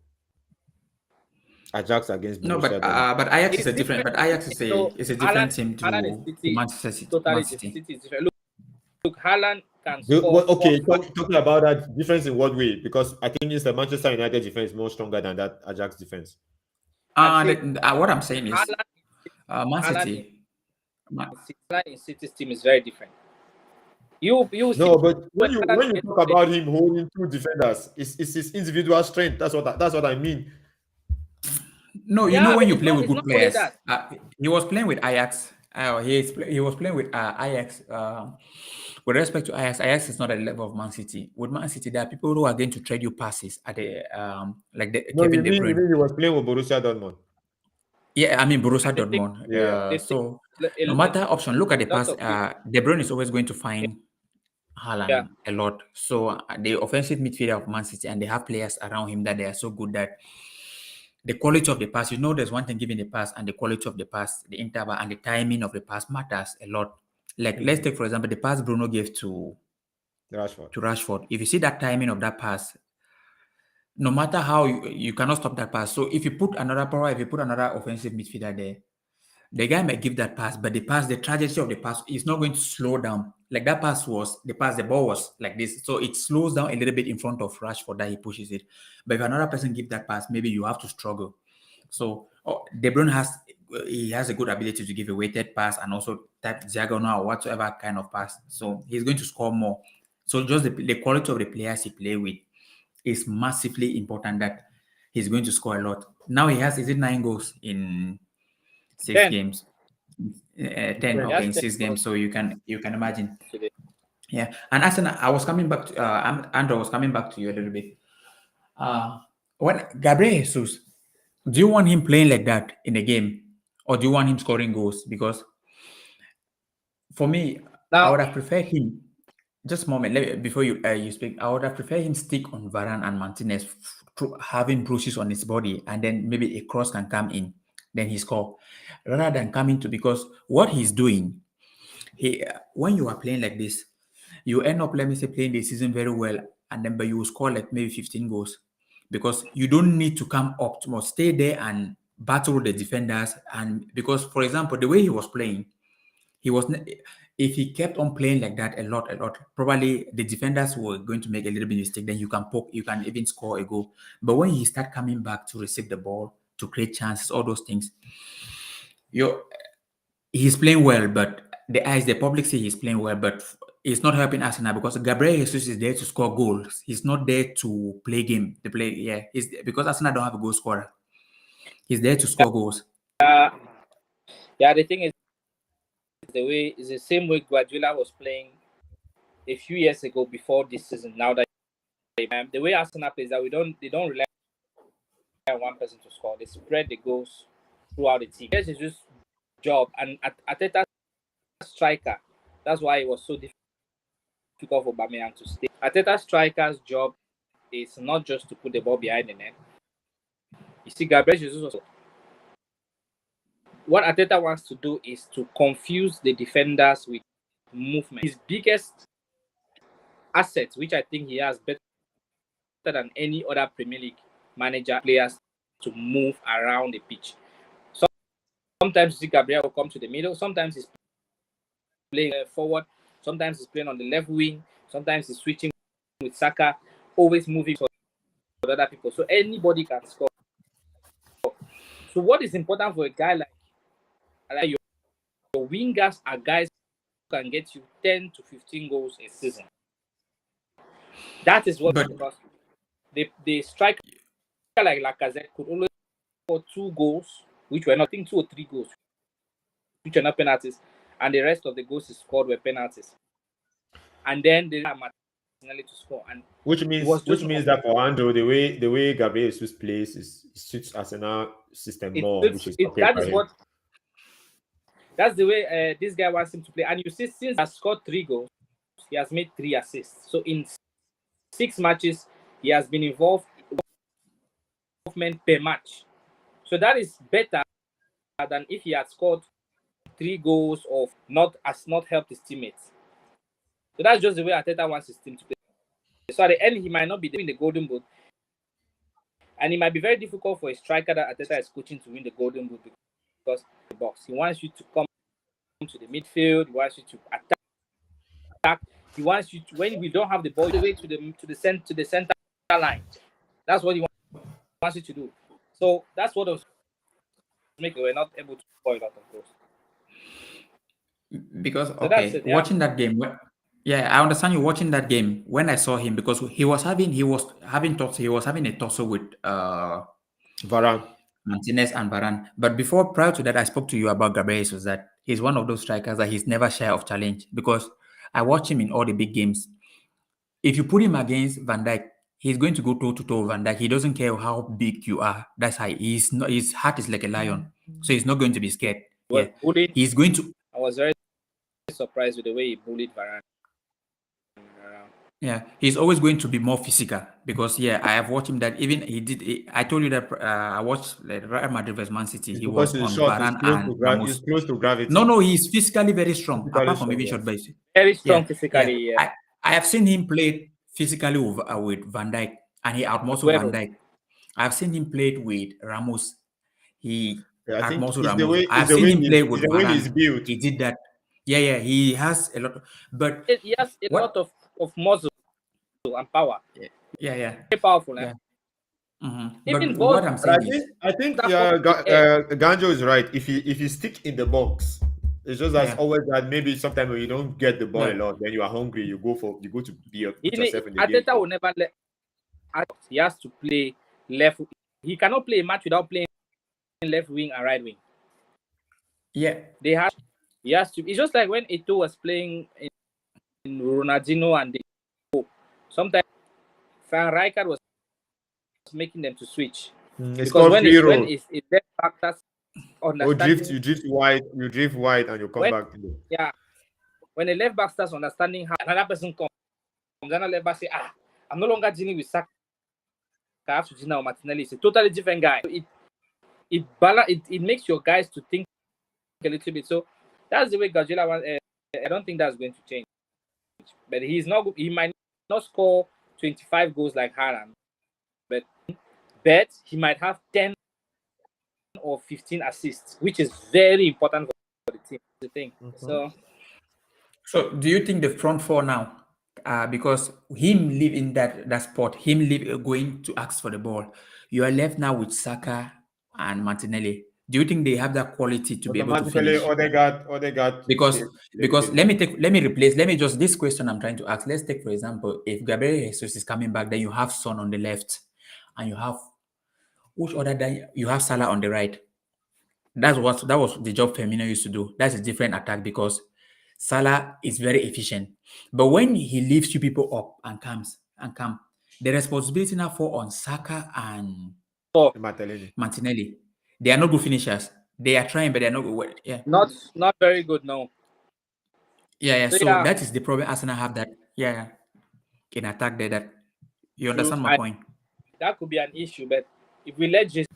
Speaker 2: Ajax against
Speaker 1: No,
Speaker 2: Borussia Dortmund.
Speaker 1: but Ajax is
Speaker 3: It's
Speaker 1: a different.
Speaker 3: different.
Speaker 1: But Ajax is
Speaker 3: So
Speaker 1: a different team
Speaker 3: Haaland is
Speaker 1: to
Speaker 3: City
Speaker 1: Manchester
Speaker 3: is
Speaker 1: City.
Speaker 3: totally
Speaker 1: Man
Speaker 3: different.
Speaker 1: City.
Speaker 3: City is different. Look, Haaland can score four,
Speaker 2: Okay,
Speaker 3: five.
Speaker 2: talking about that difference in what way? Because I think it's the Manchester United defense more stronger than that Ajax defense.
Speaker 3: I'm saying
Speaker 1: What I'm saying is,
Speaker 3: Haaland,
Speaker 1: Man
Speaker 3: Haaland in
Speaker 1: City. Ma-
Speaker 3: Haaland in City's team is very different. You see
Speaker 2: No, but
Speaker 3: when Haaland
Speaker 2: when you talk
Speaker 3: enters
Speaker 2: about him holding 2 defenders, it's his individual strength. That's what I mean.
Speaker 1: No, you know
Speaker 3: yeah,
Speaker 1: when
Speaker 3: but
Speaker 1: you play with
Speaker 3: it's
Speaker 1: good
Speaker 3: not only
Speaker 1: players.
Speaker 3: that.
Speaker 1: He was playing with Ajax. He was playing with Ajax. With respect to Ajax, Ajax is not at the level of Man City. With Man City, there are people who are going to trade you passes at the like the
Speaker 2: No,
Speaker 1: Kevin De
Speaker 2: you
Speaker 1: Bruyne.
Speaker 2: mean he was playing with Borussia Dortmund?
Speaker 1: Yeah, I mean Borussia
Speaker 3: The thing,
Speaker 1: Dortmund.
Speaker 2: Yeah.
Speaker 1: So no
Speaker 3: a
Speaker 1: matter option, look at the
Speaker 3: lot
Speaker 1: pass.
Speaker 3: of people.
Speaker 1: De Bruyne is always going to find
Speaker 3: Yeah,
Speaker 1: Haaland a lot. So the offensive midfielder of Man City, and they have players around him that they are so good that the quality of the pass, there's one thing giving the pass and the quality of the pass, the interval and the timing of the pass matters a lot. Like let's take for example the pass Bruno gave
Speaker 2: Rashford.
Speaker 1: to Rashford. If you see that timing of that pass, no matter how you cannot stop that pass. So if you put another offensive midfielder there, the guy might give that pass, but the trajectory of the pass is not going to slow down. Like that the ball was like this. So it slows down a little bit in front of Rashford that he pushes it. But if another person give that pass, maybe you have to struggle. So De Bruyne has a good ability to give a weighted pass and also type diagonal or whatsoever kind of pass. So he's going to score more. So just the quality of the players he play with is massively important that he's going to score a lot. Now he has, is it 9 goals in 6
Speaker 3: 10.
Speaker 1: games? 10,
Speaker 3: He
Speaker 1: okay,
Speaker 3: has
Speaker 1: in
Speaker 3: 10
Speaker 1: 6 games.
Speaker 3: goals
Speaker 1: So you can imagine.
Speaker 3: today.
Speaker 1: Yeah. And Arsenal, I was coming back to Andrew, I was coming back to you a little bit. When Gabriel Jesus, do you want him playing like that in a game, or do you want him scoring goals? Because for me, I
Speaker 3: Now,
Speaker 1: would have preferred him. Just a moment, before you speak, I would have preferred him stick on Varane and Martinez, having bruises on his body, and then maybe a cross can come in, then he score, rather than coming to, because what he's doing, when you are playing like this, you end up, let me say, playing the season very well, and then but you will score like maybe 15 goals because you don't need to come up to stay there and battle the defenders. And because, for example, the way he was playing, he was if he kept on playing like that a lot, probably the defenders were going to make a little bit mistake. Then you can poke, you can even score a goal. But when he start coming back to receive the ball, to create chances, all those things, he's playing well. But the public say he's playing well, but it's not helping Arsenal because Gabriel Jesus is there to score goals. He's not there to play game. The play, yeah, he's because Arsenal don't have a goal scorer. He's there to score goals.
Speaker 3: Yeah, the thing is the same way Guardiola was playing a few years ago before this season. Now that the way Arsenal plays, that they don't rely on one person to score. They spread the goals throughout the team. This is just job, and Arteta's striker. That's why it was so difficult for Aubameyang to stay. Arteta's striker's job is not just to put the ball behind the net. You see, Gabriel Jesus also. What Arteta wants to do is to confuse the defenders with movement. His biggest asset, which I think he has better than any other Premier League manager, players to move around the pitch. Sometimes you see Gabriel will come to the middle. Sometimes he's playing forward. Sometimes he's playing on the left wing. Sometimes he's switching with Saka, always moving for other people. So anybody can score. So what is important for a guy like your wingers are guys who can get you 10 to 15 goals a season. That is what, because the striker like Lacazette could only score 2 goals, which were nothing, 2 or 3 goals, which are not penalties, and the rest of the goals he scored were penalties. And then they are Martinelli to score, and
Speaker 2: which means that for Andrew, the way Gabriel Jesus plays suits Arsenal system more, which is okay.
Speaker 3: That's the way this guy wants him to play. And you see, since he has scored 3 goals, he has made 3 assists. So in 6 matches, he has been involved per match. So that is better than if he had scored 3 goals or not helped his teammates. So that's just the way Arteta wants his team to play. So at the end, he might not be winning the Golden Boot, and it might be very difficult for a striker that Arteta is coaching to win the Golden Boot because the box. He wants you to come to the midfield. He wants you to attack. He wants you to, when we don't have the ball, the way to the center line. That's what he wants you to do. So that's what was making we're not able to score a lot of goals.
Speaker 1: Because watching that game, I understand you watching that game. When I saw him, because he was having a tussle with
Speaker 2: Varane,
Speaker 1: Martinez and Varane. But prior to that, I spoke to you about Gabriel Jesus, that he's one of those strikers that he's never shy of challenge. Because I watch him in all the big games. If you put him against Van Dijk, he's going to go toe to toe with Van Dijk. He doesn't care how big you are. That's how he's not. His heart is like a lion, so he's not going to be scared. He's going to.
Speaker 3: I was very surprised with the way he bullied Varane.
Speaker 1: Yeah, he's always going to be more physical because I have watched him that even he did. I told you that I watched Real Madrid vs Man City. He was on Varane and Ramos.
Speaker 2: He's close to gravity.
Speaker 1: No, he's physically very strong. Apart from even short base,
Speaker 3: very strong physically. Yeah.
Speaker 1: I have seen him play physically with Van Dijk, and he outmuscled Van Dijk. I've seen him play with Ramos. He outmuscled Ramos. I've seen him play with Varane. He did that. Yeah, he has a lot, but
Speaker 3: he has a lot of muscle and power.
Speaker 1: Yeah.
Speaker 3: Very powerful.
Speaker 1: Yeah.
Speaker 3: Even
Speaker 1: but what I'm saying
Speaker 2: I think Ganjo is right. If you stick in the box, it's just as always that maybe sometimes when you don't get the ball a lot, then you are hungry. You go to put yourself in the game.
Speaker 3: Arteta will never let. He has to play left. He cannot play a match without playing left wing and right wing.
Speaker 1: Yeah,
Speaker 3: he has to. It's just like when Eto'o was playing in Ronaldinho and sometimes Van Rijkaard was making them to switch.
Speaker 2: Because when
Speaker 3: it's left back, that's
Speaker 2: you drift wide and you come back.
Speaker 3: Yeah. When the left back starts understanding how another person comes, then the left back say, I'm no longer dealing with Saka. I have to deal with Martinelli. It's a totally different guy. It makes your guys to think a little bit. So that's the way Guardiola I don't think that's going to change. But he's not. He might not score 25 goals like Haaland, but he might have 10 or 15 assists, which is very important for the team. The thing.
Speaker 1: So do you think the front four now, because him live in that spot, him live going to ask for the ball, you are left now with Saka and Martinelli. Do you think they have that quality to be able to
Speaker 2: Automatically,
Speaker 1: finish?
Speaker 2: Odegaard.
Speaker 1: Because let me just this question I'm trying to ask. Let's take for example, if Gabriel Jesus is coming back, then you have Son on the left, and you have which other guy? You have Salah on the right. That was the job Firmino used to do. That's a different attack because Salah is very efficient. But when he leaves you people up and come, the responsibility now fall on Saka and Martinelli. They are not good finishers. They are trying, but they're not good. Yeah.
Speaker 3: Not very good, no.
Speaker 1: Yeah. So that is the problem Arsenal have that. Yeah. In attack there that you understand my point.
Speaker 3: That could be an issue, but if we let Jesus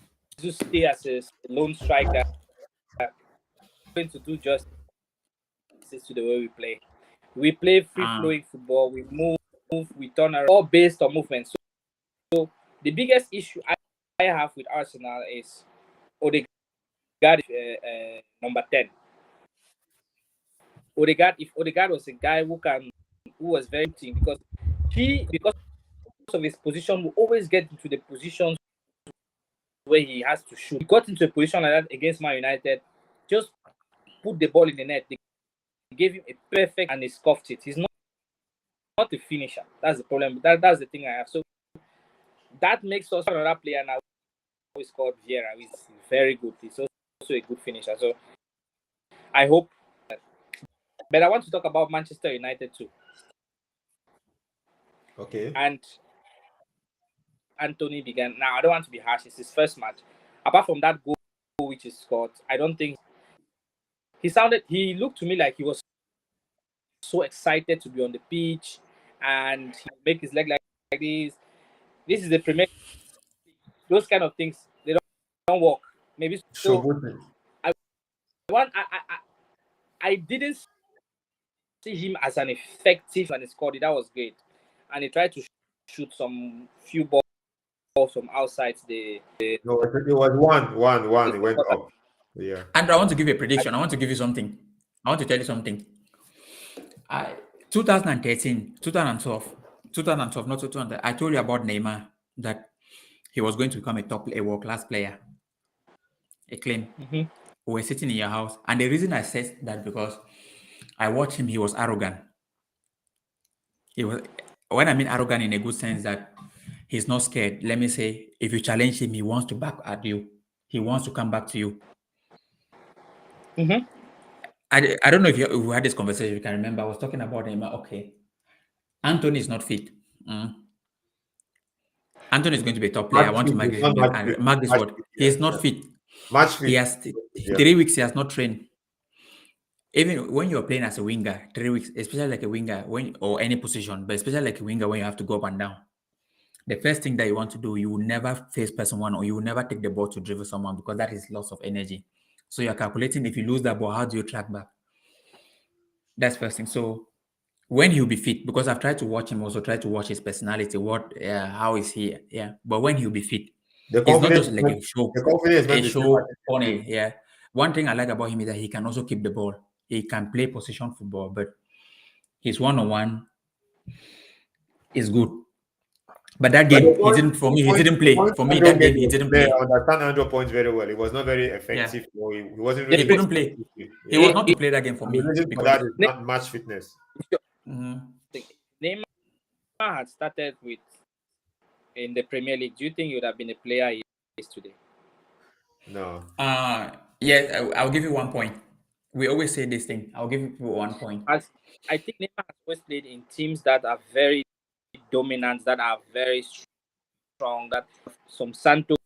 Speaker 3: stay as a lone striker, we're going to do justice to the way we play. We play free-flowing football. We move, we turn around, all based on movement. So the biggest issue I have with Arsenal is Odegaard, number 10. If Odegaard was a guy who was very team because of his position, will always get into the positions where he has to shoot. He got into a position like that against Man United, just put the ball in the net. They gave him a perfect and he scuffed it. He's not a finisher. That's the problem. That's the thing I have. So that makes us another player now who is called Vieira. He's very good. He's also a good finisher. So I hope. But I want to talk about Manchester United too.
Speaker 2: Okay.
Speaker 3: And Anthony began. Now I don't want to be harsh. It's his first match. Apart from that goal which he scored, I don't think he looked to me like he was so excited to be on the pitch and he make his leg like this. This is the Premier League. Those kind of things, they don't work. Maybe so. I didn't see him as an effective and he scored it. That was great. And he tried to shoot some few balls from outside
Speaker 2: No, it was one. It went up. Yeah.
Speaker 1: And I want to give you a prediction. I want to give you something. I want to tell you something. 2013, 2012, not 2000. I told you about Neymar that he was going to become a world-class player. A claim.
Speaker 3: Mm-hmm.
Speaker 1: We were sitting in your house. And the reason I said that because I watched him, he was arrogant. When I mean arrogant in a good sense that he's not scared. Let me say, if you challenge him, he wants to back at you. He wants to come back to you.
Speaker 3: Mm-hmm.
Speaker 1: I don't know if you had this conversation, you can remember. I was talking about him. Okay. Anthony is not fit. Anthony is going to be a top player. I want to mark this word. He is not fit.
Speaker 2: Match fit.
Speaker 1: He has 3 weeks. He has not trained. Even when you're playing as a winger, 3 weeks, especially like a winger, or any position, but especially like a winger when you have to go up and down. The first thing that you want to do, you will never face person one or you will never take the ball to dribble someone because that is loss of energy. So you're calculating if you lose that ball, how do you track back? That's first thing. So when he'll be fit, because I've tried to watch him, also try to watch his personality. How is he? Yeah. But when he'll be fit, it's not just like a show funny. Yeah. One thing I like about him is that he can also keep the ball. He can play position football, but his one-on-one is good. But that game, he didn't play. For me, that game, he didn't play.
Speaker 2: I understand Andrew points very well. It was not very effective. Yeah. He wasn't really.
Speaker 1: He couldn't play. He was not to play that game for me.
Speaker 2: Because that is not match fitness.
Speaker 3: Neymar had started in the Premier League. Do you think he would have been a player he is today?
Speaker 2: No.
Speaker 1: Yeah, I'll give you 1 point. We always say this thing. I'll give you 1 point.
Speaker 3: I think Neymar has always played in teams that are very dominant, that are very strong. That Santos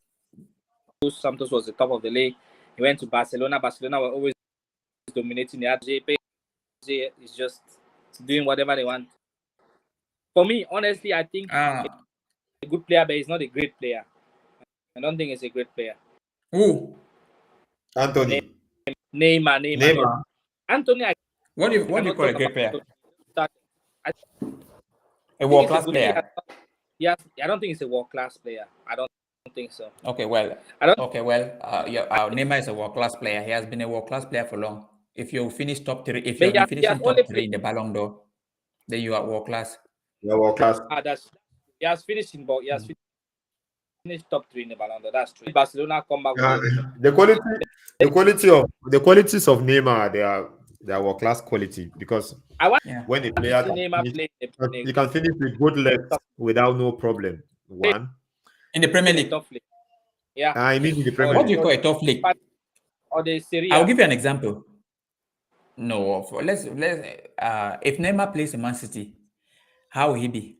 Speaker 3: was the top of the league. He went to Barcelona. Barcelona were always dominating. The PSG is just doing whatever they want. For me, honestly, I think he's a good player, but he's not a great player. I don't think he's a great player.
Speaker 1: Who?
Speaker 2: Anthony.
Speaker 3: Neymar. Anthony,
Speaker 1: What do you
Speaker 3: cannot
Speaker 1: call a
Speaker 3: talk
Speaker 1: great
Speaker 3: about
Speaker 1: player?
Speaker 3: I
Speaker 1: A
Speaker 3: think
Speaker 1: world
Speaker 3: it's a
Speaker 1: class
Speaker 3: good
Speaker 1: player.
Speaker 3: yes, I don't think it's a world class player. I don't think so.
Speaker 1: Okay, well,
Speaker 3: I don't.
Speaker 1: Neymar is a world class player. He has been a world class player for long. If you finish top three, if
Speaker 3: But
Speaker 1: you're
Speaker 3: he has
Speaker 1: finishing
Speaker 3: only
Speaker 1: top three in the Ballon d'Or, then you are world class.
Speaker 2: Yeah, world class.
Speaker 3: that's he has finished in ball. He has
Speaker 1: Mm.
Speaker 3: finished top 3 in the Ballon d'Or. That's true. Barcelona come back with a
Speaker 2: The qualities of Neymar, they are world class quality because
Speaker 3: I want
Speaker 1: Yeah.
Speaker 2: when a
Speaker 3: to
Speaker 2: player
Speaker 3: see
Speaker 2: can
Speaker 3: Neymar
Speaker 2: finish,
Speaker 3: play
Speaker 2: you can finish with good left without no problem. One,
Speaker 1: In the Premier
Speaker 3: in a
Speaker 1: League.
Speaker 3: tough league. Yeah.
Speaker 2: I mean in the
Speaker 3: Or,
Speaker 2: Premier
Speaker 1: What do you
Speaker 2: League.
Speaker 1: call a tough league?
Speaker 3: or the Serie
Speaker 1: I'll
Speaker 3: A.
Speaker 1: give you an example. No, let's if Neymar plays in Man City, how will he be?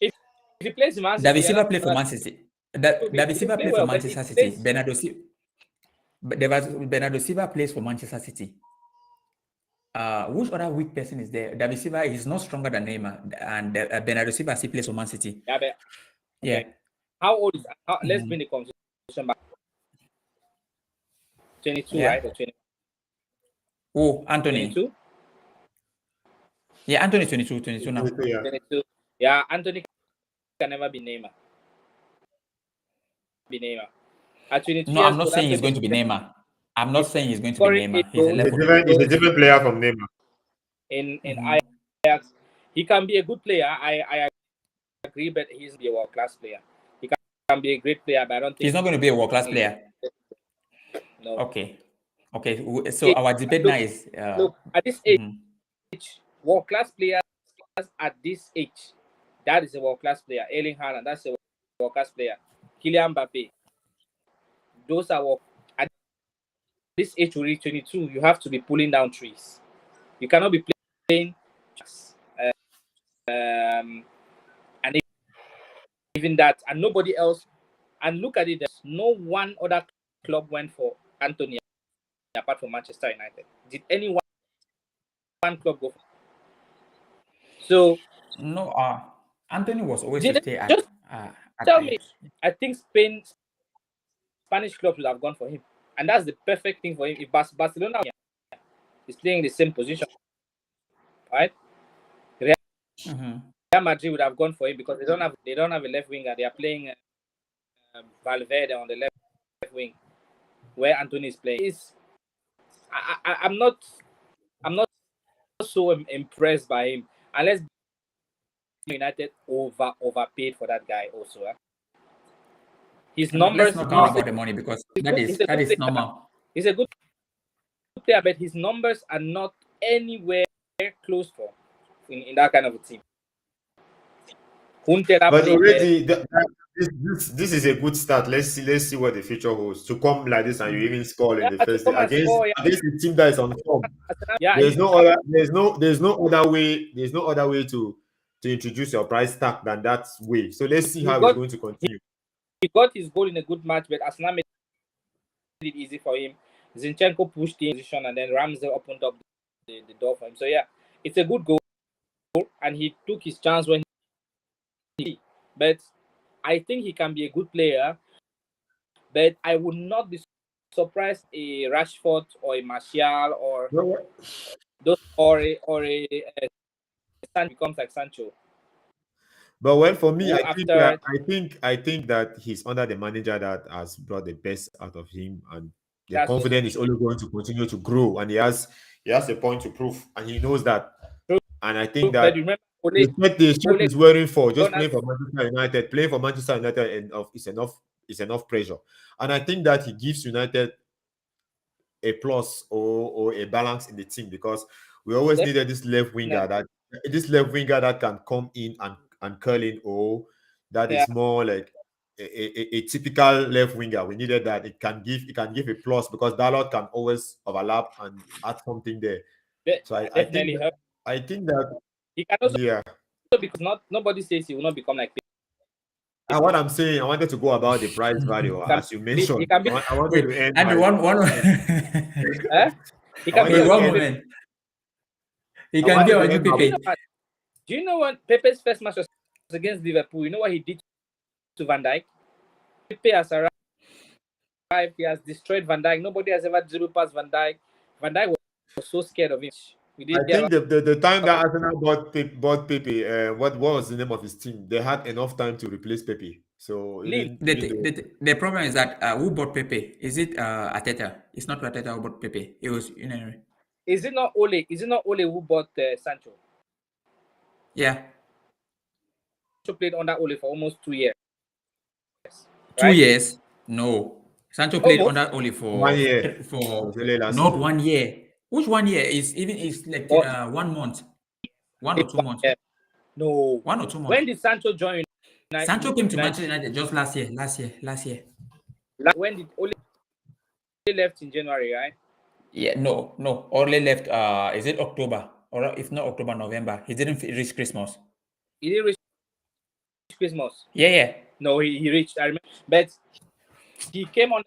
Speaker 3: If he plays in Man City,
Speaker 1: David
Speaker 3: yeah,
Speaker 1: Silva play for Man City. David
Speaker 3: he'll
Speaker 1: Silva
Speaker 3: play
Speaker 1: play for
Speaker 3: well, but if
Speaker 1: Manchester
Speaker 3: he
Speaker 1: City.
Speaker 3: plays,
Speaker 1: Bernardo Silva plays for Manchester City. Which other weak person is there? David Silva is not stronger than Neymar, and Bernardo Silva still plays for Man City.
Speaker 3: yeah, but,
Speaker 1: Yeah.
Speaker 3: okay. How old is? Let's bring the conversation back. 22,
Speaker 1: Yeah.
Speaker 3: right? Or 20,
Speaker 1: Oh, Anthony.
Speaker 3: 22?
Speaker 1: Yeah, Anthony 22 now.
Speaker 2: Yeah.
Speaker 3: 22. Yeah, Anthony can never be Neymar. At 22
Speaker 1: No,
Speaker 3: years
Speaker 1: I'm not
Speaker 3: old,
Speaker 1: saying he's
Speaker 3: Anthony
Speaker 1: going to be Neymar. I'm not saying he's going to be
Speaker 3: scoring 8
Speaker 1: Neymar. He's a
Speaker 3: goals
Speaker 1: level.
Speaker 2: He's a different player from Neymar.
Speaker 3: in Ajax. He can be a good player. I agree, but he's be a world class player. He can be a great player, but I don't think
Speaker 1: He's not going to be a world class
Speaker 3: he-
Speaker 1: player.
Speaker 3: no.
Speaker 1: Okay. So our debate now is
Speaker 3: Look, at this age, world class players at this age, that is a world class player. Erling Haaland, that's a world class player. Kylian Mbappe, those are at this age, already 22. You have to be pulling down trees. You cannot be playing, and even that, and nobody else. And look at it, no one other club went for Anthony apart from Manchester United. Did anyone one club go for? So
Speaker 1: no. Anthony was always to
Speaker 3: did
Speaker 1: stay
Speaker 3: just
Speaker 1: at
Speaker 3: tell
Speaker 1: Ajax.
Speaker 3: me. I think Spanish clubs would have gone for him, and that's the perfect thing for him. If Barcelona is playing the same position, right? Real Madrid would have gone for him because they don't have a left winger. They are playing Valverde on the left wing, where Anthony is playing. I'm not so impressed by him, unless United overpaid for that guy also. His numbers.
Speaker 1: Let's not talk about the money because that is normal.
Speaker 3: He's a good player, but his numbers are not anywhere close for in that kind of a team.
Speaker 2: But already, this is a good start. Let's see what the future holds. To come like this and you even score in the first day against the team that is on form.
Speaker 3: Yeah,
Speaker 2: There's no other way to introduce your price tag than that way. So let's see how it's going to continue.
Speaker 3: He got his goal in a good match, but Arsenal made it easy for him. Zinchenko pushed the position, and then Ramsey opened up the door for him. So yeah, it's a good goal, and he took his chance when he. But I think he can be a good player. But I would not be surprised a Rashford or a Martial or a Sancho becomes like Sancho.
Speaker 2: But well, for me, I think that he's under the manager that has brought the best out of him, and the confidence is only going to continue to grow. And he has a point to prove, and he knows that. And I think that the shirt he's wearing for just playing for Manchester United, playing for Manchester United is enough pressure. And I think that he gives United a plus or a balance in the team, because we always needed this left winger that can come in and curl in, or that is more like a typical left winger. We needed that. It can give a plus, because Dalot can always overlap and add something there. So I think that
Speaker 3: he can also, because nobody says he will not become like.
Speaker 2: What I'm saying, I wanted to go about the price value, as you mentioned. I wanted to end
Speaker 1: and one
Speaker 3: he can be
Speaker 1: one moment. He can be on Pepe.
Speaker 3: Do you know what Pepe's first match was against Liverpool? You know what he did to Van Dijk? Pepe has arrived. He has destroyed Van Dijk. Nobody has ever dribbled past Van Dijk. Van Dijk was so scared of him. We did
Speaker 2: I
Speaker 3: get
Speaker 2: think the time that Arsenal bought Pepe, what was the name of his team? They had enough time to replace Pepe. So
Speaker 3: Lille.
Speaker 2: even though
Speaker 1: The problem is that who bought Pepe? Is it Ateta? It's not Ateta who bought Pepe. It was
Speaker 3: Is it not Ole? Is it not Ole who bought Sancho?
Speaker 1: yeah,
Speaker 3: Sancho played under Ole for almost 2 years.
Speaker 1: 2 years. No, Sancho played
Speaker 3: Almost.
Speaker 1: under Oli
Speaker 2: 1 year, it
Speaker 1: for
Speaker 2: was early last
Speaker 1: not
Speaker 2: season.
Speaker 1: 1 year. Which 1 year is like
Speaker 3: Or
Speaker 1: 1 month, 1 or 2 months,
Speaker 3: yeah. No.
Speaker 1: 1 or 2 months.
Speaker 3: When did Sancho join
Speaker 1: Sancho came to
Speaker 3: United?
Speaker 1: Manchester United just last year.
Speaker 3: When did Ole left in January, right?
Speaker 1: Yeah, no. Orle left. Is it October or if not October, November? He didn't reach Christmas.
Speaker 3: He didn't reach Christmas.
Speaker 1: Yeah.
Speaker 3: No, he reached. I remember, but he came on.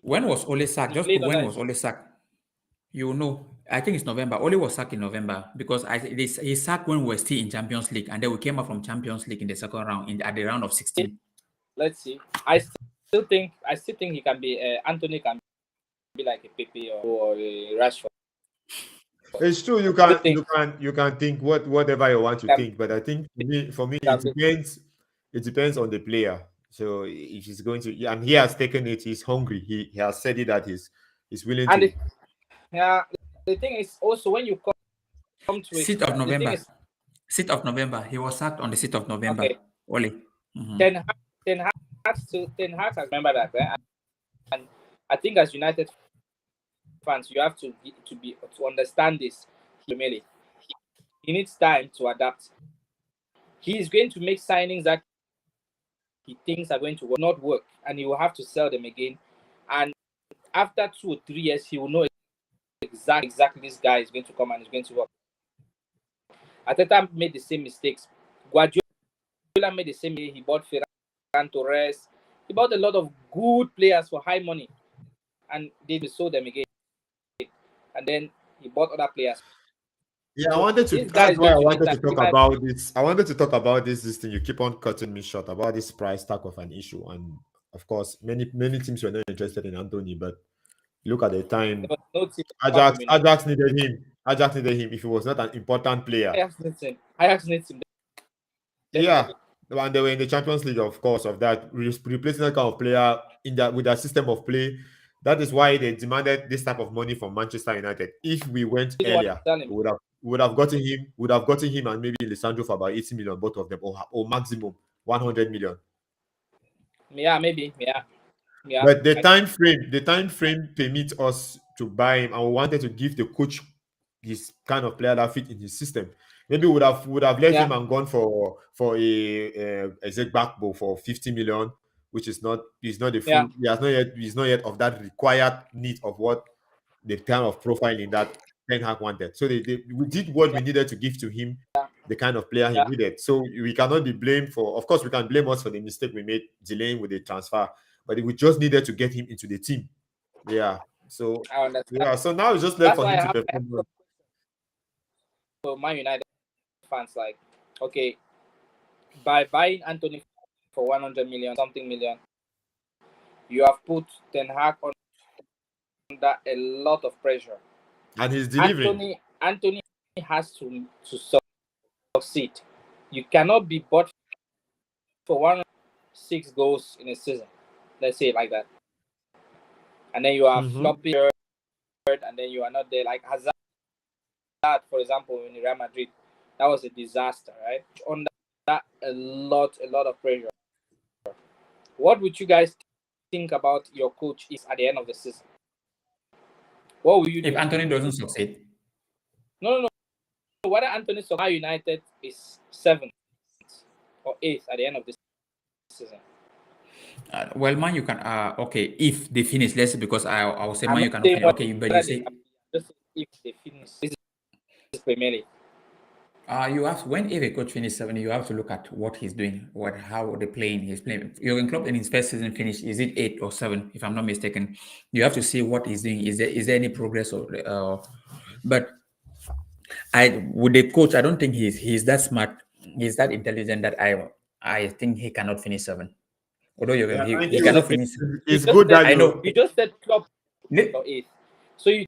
Speaker 1: When was Ole sacked?
Speaker 3: He
Speaker 1: Just
Speaker 3: played
Speaker 1: put when
Speaker 3: under-
Speaker 1: was Ole sacked. You know, I think it's November. Ole was sacked in November because he sacked when we were still in Champions League, and then we came out from Champions League in the second round at the round of 16.
Speaker 3: Let's see. I still think he can be Anthony can be like a Pepe or a Rashford.
Speaker 2: It's true. You can think whatever you want to think, but I think for me it depends. It depends on the player. So if he's going to, and he has taken it, he's hungry. He has said it that he's willing
Speaker 3: And
Speaker 2: to.
Speaker 3: the thing is also when you come to
Speaker 1: 6th of November. 6th of November. He was sacked on the 6th of November.
Speaker 3: Okay.
Speaker 1: Ole.
Speaker 3: Ten Hag has remember that, right? And I think as United fans, you have to understand this. He needs time to adapt. He is going to make signings that he thinks are going to not work, and he will have to sell them again. And after 2 or 3 years, he will know exactly this guy is going to come and is going to work. Ateta made the same mistakes. Guardiola made the same mistake. He bought Ferran Torres. He bought a lot of good players for high money, and they sold them again. And then he bought other players.
Speaker 2: Yeah, I wanted to. That's why I wanted to talk about this. I wanted to talk about this thing. You keep on cutting me short about this price tag of an issue, and of course, many teams were not interested in Anthony. But look at the time. Ajax needed him. Ajax needed him if he was not an important player.
Speaker 3: Ajax needs him.
Speaker 2: Yeah, and they were in the Champions League, of course, of that replacing that kind of player with that system of play. That is why they demanded this type of money from Manchester United. If we went earlier, we would have gotten him and maybe Lisandro for about 80 million, both of them, or maximum 100 million.
Speaker 3: Yeah, maybe. Yeah.
Speaker 2: But the time frame permits us to buy him, and we wanted to give the coach his kind of player that fit in his system. Maybe would have let him and gone for a Backbone for 50 million, which is not the full. He's not yet of that required need of what the kind of profile in that Ten Hag wanted. So we did what we needed to give to him, the kind of player he needed. So we cannot be blamed for. Of course, we can blame us for the mistake we made delaying with the transfer, but we just needed to get him into the team. Yeah. So
Speaker 3: I understand.
Speaker 2: Yeah. So now it's just left for him to perform.
Speaker 3: So Man United fans like, okay, by buying Anthony for 100 million, you have put Ten Hag under a lot of pressure.
Speaker 2: And he's delivering.
Speaker 3: Anthony has to succeed. You cannot be bought for 106 goals in a season. Let's say it like that. And then you are flopping, and then you are not there. Like Hazard, for example, in Real Madrid, that was a disaster, right? Under that, a lot of pressure. What would you guys think about your coach is at the end of the season? What will you do
Speaker 1: if Anthony doesn't succeed?
Speaker 3: No. Whether Anthony succeeds, United is 7th or 8th at the end of this season.
Speaker 1: Well, man, you can. Okay, if they finish, let's say, because I will say, man, you can. Okay, but you say
Speaker 3: just if they finish, this is Premier League.
Speaker 1: You have when if a coach finishes 7, you have to look at what he's doing, how the playing he's playing. Jurgen Klopp in his first season finish, is it 8 or 7? If I'm not mistaken, you have to see what he's doing. Is there any progress or? But with the coach, I don't think he's that smart. He's that intelligent that I think he cannot finish 7. Although he cannot finish.
Speaker 2: It's good that
Speaker 3: I know you just said Klopp or 8. So you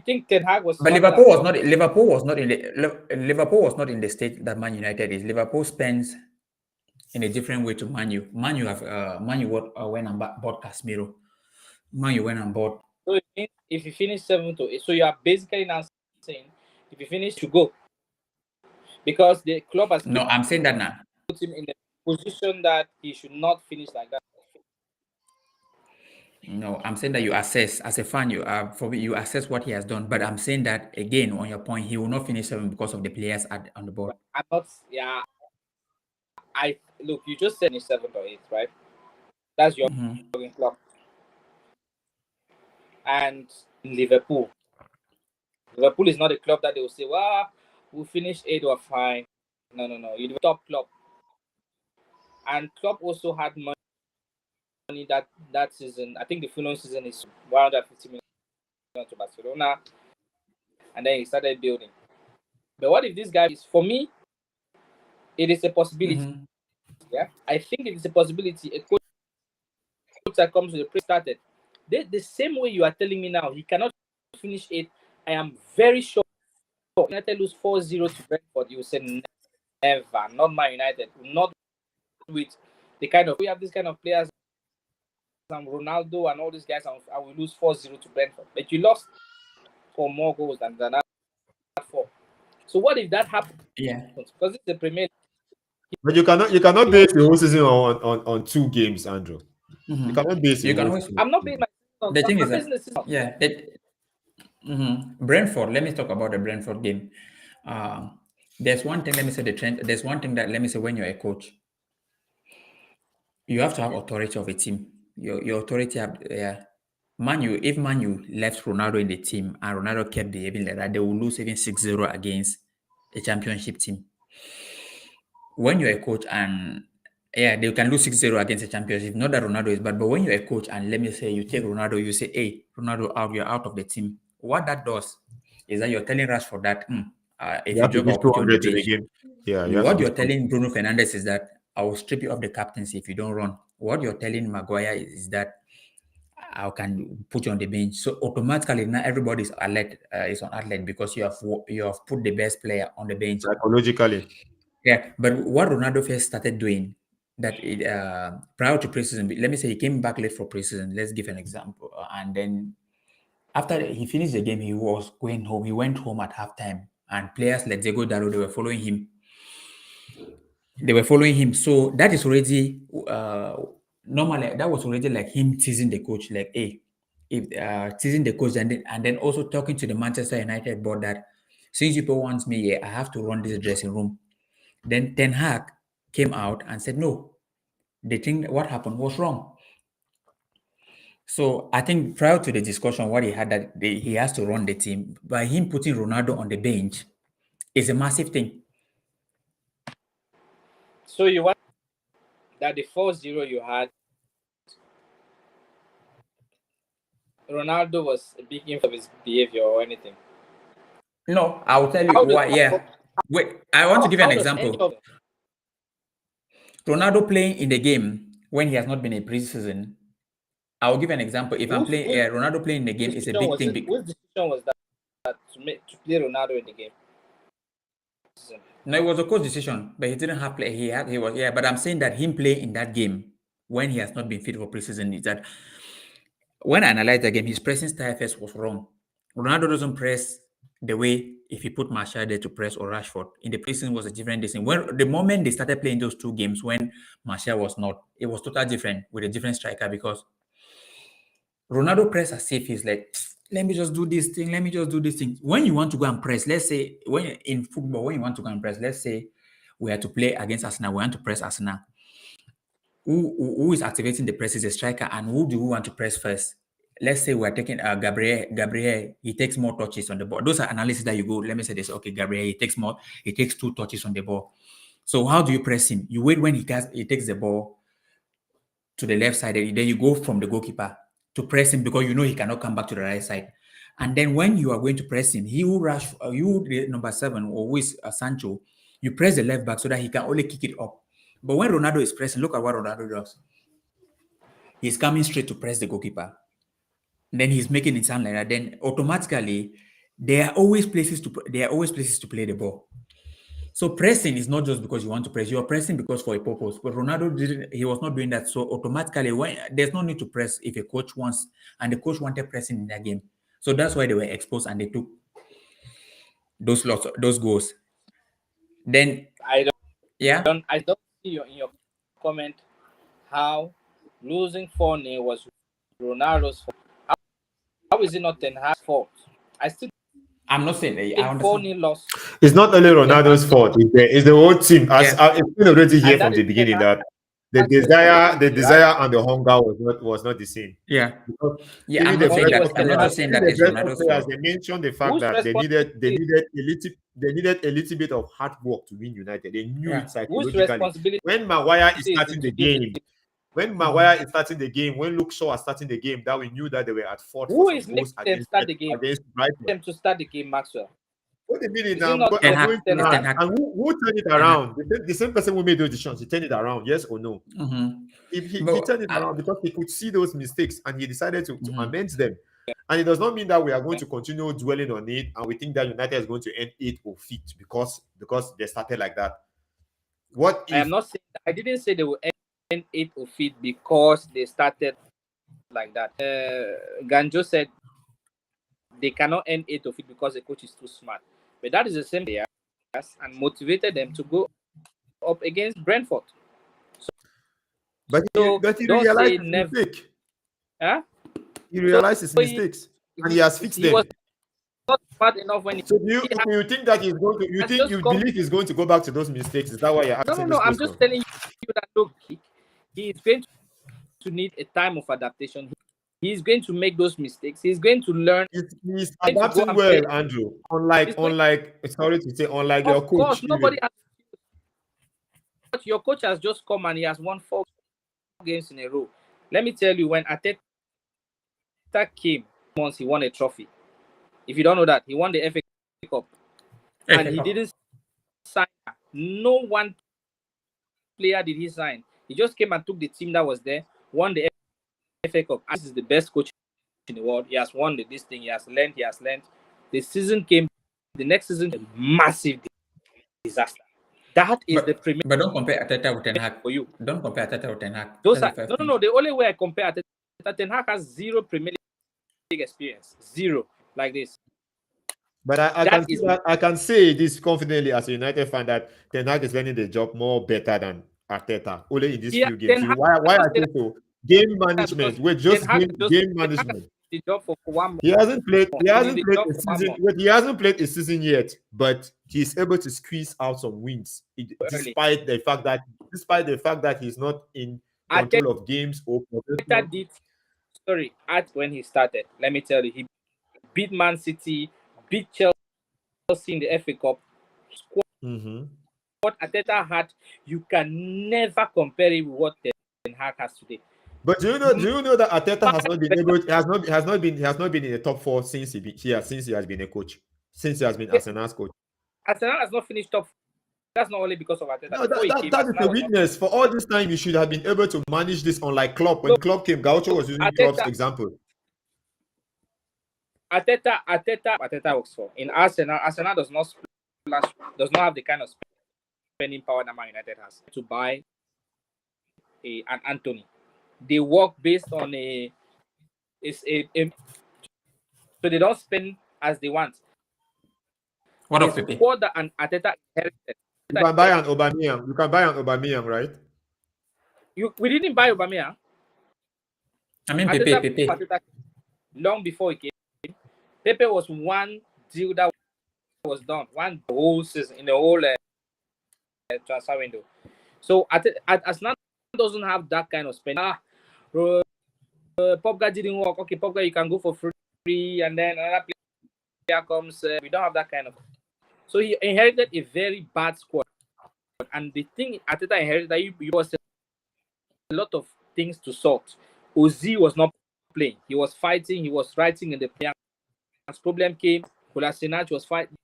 Speaker 3: think Ten Hag was
Speaker 1: But
Speaker 3: smarter than
Speaker 1: Liverpool was not in the state that Man United is. Liverpool spends in a different way to Man U. Man U went and bought Casemiro. Man U went and bought.
Speaker 3: So it means if you finish 7 to 8, so you are basically now saying if you finish, you go because the club has
Speaker 1: No, I'm saying that now.
Speaker 3: put him in a position that he should not finish like that.
Speaker 1: No, I'm saying that you assess as a fan. You assess what he has done. But I'm saying that again on your point, he will not finish 7 because of the players on the board.
Speaker 3: I'm not. Yeah, I look. You just said finish 7 to 8, right? That's your club. And Liverpool. Liverpool is not a club that they will say, "Well, we'll finish 8 or fine." No. You're the top club. And club also had money that season. I think the following season is 150 million to Barcelona, and then he started building. But what if this guy is, for me, it is a possibility. Yeah, I think it is a possibility. A coach that comes to the pre-started, the same way you are telling me now, he cannot finish 8. I am very sure United lose 4-0 to Brentford. You will say never, not Man United, not with the kind of, we have this kind of players, and Ronaldo and all these guys, and we lose 4-0 to Brentford. But you lost for more goals than that 4. So what if that happens?
Speaker 1: Yeah.
Speaker 3: Because it's the Premier League.
Speaker 2: But you cannot base the whole season on 2 games, Andrew. You cannot base it.
Speaker 3: I'm not basing my season.
Speaker 1: The thing is
Speaker 3: that, the season.
Speaker 1: Yeah. Brentford. Let me talk about the Brentford game. There's one thing. Let me say the trend. There's one thing that let me say when you're a coach, you have to have authority of a team. Your authority. If Manu left Ronaldo in the team and Ronaldo kept behaving like that, they will lose even 6-0 against a championship team. When you're a coach and they can lose 6-0 against a championship, not that Ronaldo is bad, but when you're a coach and let me say you take Ronaldo, you say, hey, Ronaldo out, you're out of the team. What that does is that you're telling Rashford that if you job, I'll put you on the bench. What you're telling Bruno Fernandes is that I will strip you of the captaincy if you don't run. What you're telling Maguire is that I can put you on the bench. So automatically now everybody's alert is on alert because you have put the best player on the bench.
Speaker 2: Psychologically.
Speaker 1: Yeah, but what Ronaldo first started doing that prior to preseason, let me say he came back late for preseason. Let's give an example. And then after he finished the game, he was going home. He went home at halftime, and players like Diego Dallo, they were following him. So that is already normally that was already like him teasing the coach, like, hey, if teasing the coach, and then also talking to the Manchester United board that since people want me here, I have to run this dressing room. Then Ten Hag came out and said, no, the thing, what happened was wrong. So I think prior to the discussion, what he had that he has to run the team, by him putting Ronaldo on the bench is a massive thing.
Speaker 3: So you want that the 4-0 you had, Ronaldo was a big influence of his behavior or anything?
Speaker 1: No, I will tell you why. Yeah. Wait, I want to give you an example. Ronaldo playing in the game when he has not been in preseason. I will give you an example. If I'm playing Ronaldo playing in the game is a big thing.
Speaker 3: Which decision was that to play Ronaldo in the game?
Speaker 1: No, it was a coach decision, but he didn't have play. He was but I'm saying that him playing in that game when he has not been fit for preseason is that when I analyze the game, his pressing style first was wrong. Ronaldo doesn't press the way if he put Martial there to press or Rashford. In the preseason was a different decision. When the moment they started playing those 2 games when Martial was not, it was totally different with a different striker because Ronaldo press as if he's like, let me just do this thing. Let me just do this thing. When you want to go and press, let's say when in football, when you want to go and press, let's say we are to play against Arsenal, we want to press Arsenal. Who is activating the press is a striker, and who do we want to press first? Let's say we're taking Gabriel, he takes more touches on the ball. Those are analysis that you go, let me say this, okay, Gabriel, he takes 2 touches on the ball. So how do you press him? You wait when he takes the ball to the left side, and then you go from the goalkeeper to press him because you know he cannot come back to the right side. And then when you are going to press him, he will rush, the number 7, or who is Sancho, you press the left back so that he can only kick it up. But when Ronaldo is pressing, look at what Ronaldo does. He's coming straight to press the goalkeeper. Then he's making it sound like that. Then automatically, there are always places to play the ball. So pressing is not just because you want to press. You are pressing because for a purpose. But Ronaldo didn't. He was not doing that. So automatically, when there's no need to press if a coach wants, and the coach wanted pressing in that game. So that's why they were exposed and they took those goals. Then
Speaker 3: I
Speaker 1: yeah,
Speaker 3: don't see in your comment how losing 4-0 was Ronaldo's fault. How is it not Ten Hag's fault? I still
Speaker 1: I'm not saying I
Speaker 3: think
Speaker 1: understand.
Speaker 3: 4-0 loss.
Speaker 2: It's not only
Speaker 3: Ten
Speaker 2: Ronaldo's
Speaker 3: Hag's
Speaker 2: fault. It's the whole team. As
Speaker 1: Yeah,
Speaker 2: it's been already here
Speaker 3: and
Speaker 2: from
Speaker 3: that
Speaker 2: the
Speaker 3: is Ten
Speaker 2: beginning that the
Speaker 3: Hag's
Speaker 2: desire
Speaker 3: responsibility, right?
Speaker 2: and the hunger was not the same.
Speaker 1: yeah,
Speaker 2: Because
Speaker 1: yeah.
Speaker 2: even
Speaker 1: I'm
Speaker 2: the
Speaker 1: not saying
Speaker 3: For it
Speaker 2: best
Speaker 3: was
Speaker 1: that.
Speaker 2: of
Speaker 1: I'm
Speaker 3: Ten
Speaker 1: not
Speaker 2: players,
Speaker 3: Hag's
Speaker 1: just saying
Speaker 2: even
Speaker 1: that
Speaker 2: the
Speaker 1: it's
Speaker 2: best of
Speaker 1: Ronaldo's
Speaker 2: players,
Speaker 1: fault.
Speaker 2: they mentioned the fact
Speaker 3: whose
Speaker 2: that
Speaker 3: responsibility?
Speaker 2: they needed a little bit of hard work to win United. They knew
Speaker 1: Yeah.
Speaker 2: it
Speaker 3: Whose
Speaker 2: psychologically.
Speaker 3: responsibility
Speaker 2: When Maguire is
Speaker 3: is it
Speaker 2: starting
Speaker 3: to
Speaker 2: the
Speaker 3: give the
Speaker 2: game, when Luke Shaw is starting the game, that we knew that they were at fault for
Speaker 3: who
Speaker 2: some
Speaker 3: is making
Speaker 2: goals
Speaker 3: them
Speaker 2: against
Speaker 3: start the game?
Speaker 2: Brighton.
Speaker 3: Them to start the game, Maxwell.
Speaker 2: What a minute
Speaker 3: Is it
Speaker 2: now,
Speaker 3: not
Speaker 2: because
Speaker 1: Ten
Speaker 2: I'm
Speaker 1: Hag.
Speaker 2: going
Speaker 3: Ten
Speaker 2: to
Speaker 1: It's
Speaker 3: Hag?
Speaker 1: Ten
Speaker 2: hand.
Speaker 1: Hag.
Speaker 2: And who turned it
Speaker 1: Ten Hag.
Speaker 2: around? The same person who made those decisions, he turned it around, yes or no? He
Speaker 1: But
Speaker 2: turned it around because he could see those mistakes and he decided to
Speaker 1: mhm.
Speaker 2: amend them. And it does not mean that we are going to continue dwelling on it and we think that United is going to end 8 or 5th because they started like that. What
Speaker 3: I am
Speaker 2: if?
Speaker 3: not saying that. I didn't say they will end 8 or 5th because they started like that. Ganjo said they cannot end 8 or 5th because the coach is too smart. But that is the same players and motivated them to go up against Brentford.
Speaker 2: But
Speaker 3: So
Speaker 2: he
Speaker 3: don't
Speaker 2: realized
Speaker 3: say
Speaker 2: his
Speaker 3: never.
Speaker 2: mistake.
Speaker 3: Huh?
Speaker 2: He
Speaker 3: So
Speaker 2: realized his mistakes and he has fixed
Speaker 3: he was
Speaker 2: them.
Speaker 3: not smart enough when
Speaker 2: So
Speaker 3: he
Speaker 2: you think that he's going to you
Speaker 3: just come.
Speaker 2: believe he's going to go back to those mistakes? Is that why you're asking
Speaker 3: No.
Speaker 2: this
Speaker 3: I'm
Speaker 2: question?
Speaker 3: just telling you that look, he is going to need a time of adaptation. He's going to make those mistakes. He's going to learn.
Speaker 2: He's
Speaker 3: To go
Speaker 2: adapting
Speaker 3: and play.
Speaker 2: well, Andrew.
Speaker 3: He's going,
Speaker 2: Sorry to say, unlike your
Speaker 3: of course,
Speaker 2: coach,
Speaker 3: nobody
Speaker 2: even.
Speaker 3: has. Your coach has just come and he has won 4 games in a row. Let me tell you, when Arteta came, once he won a trophy. If you don't know that, he won the FA Cup, and he didn't sign. No one player did he sign. He just came and took the team that was there, won the FA Cup. This is the best coach in the world. He has won this thing. He has learned. The season came. The next season, a massive disaster. That is the premier
Speaker 1: But don't compare Arteta with Ten Hag.
Speaker 3: for you.
Speaker 1: Don't compare Arteta with Ten Hag.
Speaker 3: Those
Speaker 1: That's
Speaker 3: are
Speaker 1: the first thing.
Speaker 3: no. The only way I compare Arteta, Ten Hag has 0 Premier League experience, 0 like this.
Speaker 2: But I can say this confidently as a United fan that Ten Hag is learning the job more better than Arteta. Only in these few games. Why I think so? Game management. We're just game management.
Speaker 3: The job for 1 month.
Speaker 2: He hasn't played. He
Speaker 3: He's in
Speaker 2: hasn't
Speaker 3: the
Speaker 2: played
Speaker 3: job
Speaker 2: a
Speaker 3: for 1
Speaker 2: season.
Speaker 3: month.
Speaker 2: He hasn't played a season yet, but he's able to squeeze out some wins, despite the fact that he's not in control of games or
Speaker 3: Arteta did when he started. Let me tell you, he beat Man City, beat Chelsea in the FA Cup. What Arteta had, you can never compare it with what Ten Hag has today.
Speaker 2: But do you know that Arteta has not been able, has not been in the top 4 since he has been a coach, since he has been Arsenal's coach.
Speaker 3: Arsenal has not finished top. That's not only because of Arteta.
Speaker 2: No, that is the weakness. For all this time, you should have been able to manage this, unlike Klopp. When Klopp came, Gaucho was using Klopp's example.
Speaker 3: Arteta works for. In Arsenal does not have the kind of spending power that Man United has to buy an Anthony. They work based on so they don't spend as they want.
Speaker 1: What of Pepe?
Speaker 3: Squad that an Arteta inherited.
Speaker 2: You can buy an Aubameyang, right?
Speaker 3: We didn't buy Aubameyang.
Speaker 1: I mean Pepe.
Speaker 3: Long before he came, Pepe was one deal that was done, one whole season in the whole transfer window. So Arsenal doesn't have that kind of spending. Pogba didn't work. Okay, Pogba, you can go for free, and then another player comes. We don't have that kind of. So he inherited a very bad squad, and the thing Arteta inherited that you was a lot of things to sort. Ozil was not playing. He was fighting. He was writing in the player. As problem came, Kolasinac was fighting.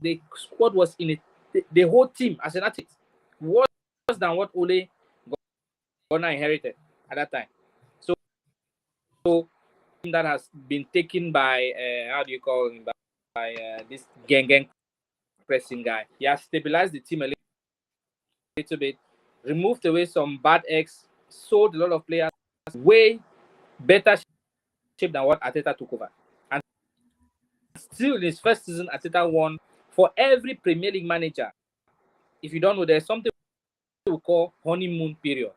Speaker 3: The squad was in it. The whole team, as an athlete, worse than what Ole Gunnar inherited at that time. So that has been taken by how do you call him? this gang pressing guy. He has stabilized the team a little bit, removed away some bad eggs, sold a lot of players way better shape than what Arteta took over. And still in his first season, Arteta won. For every Premier League manager, if you don't know, there's something we call honeymoon period.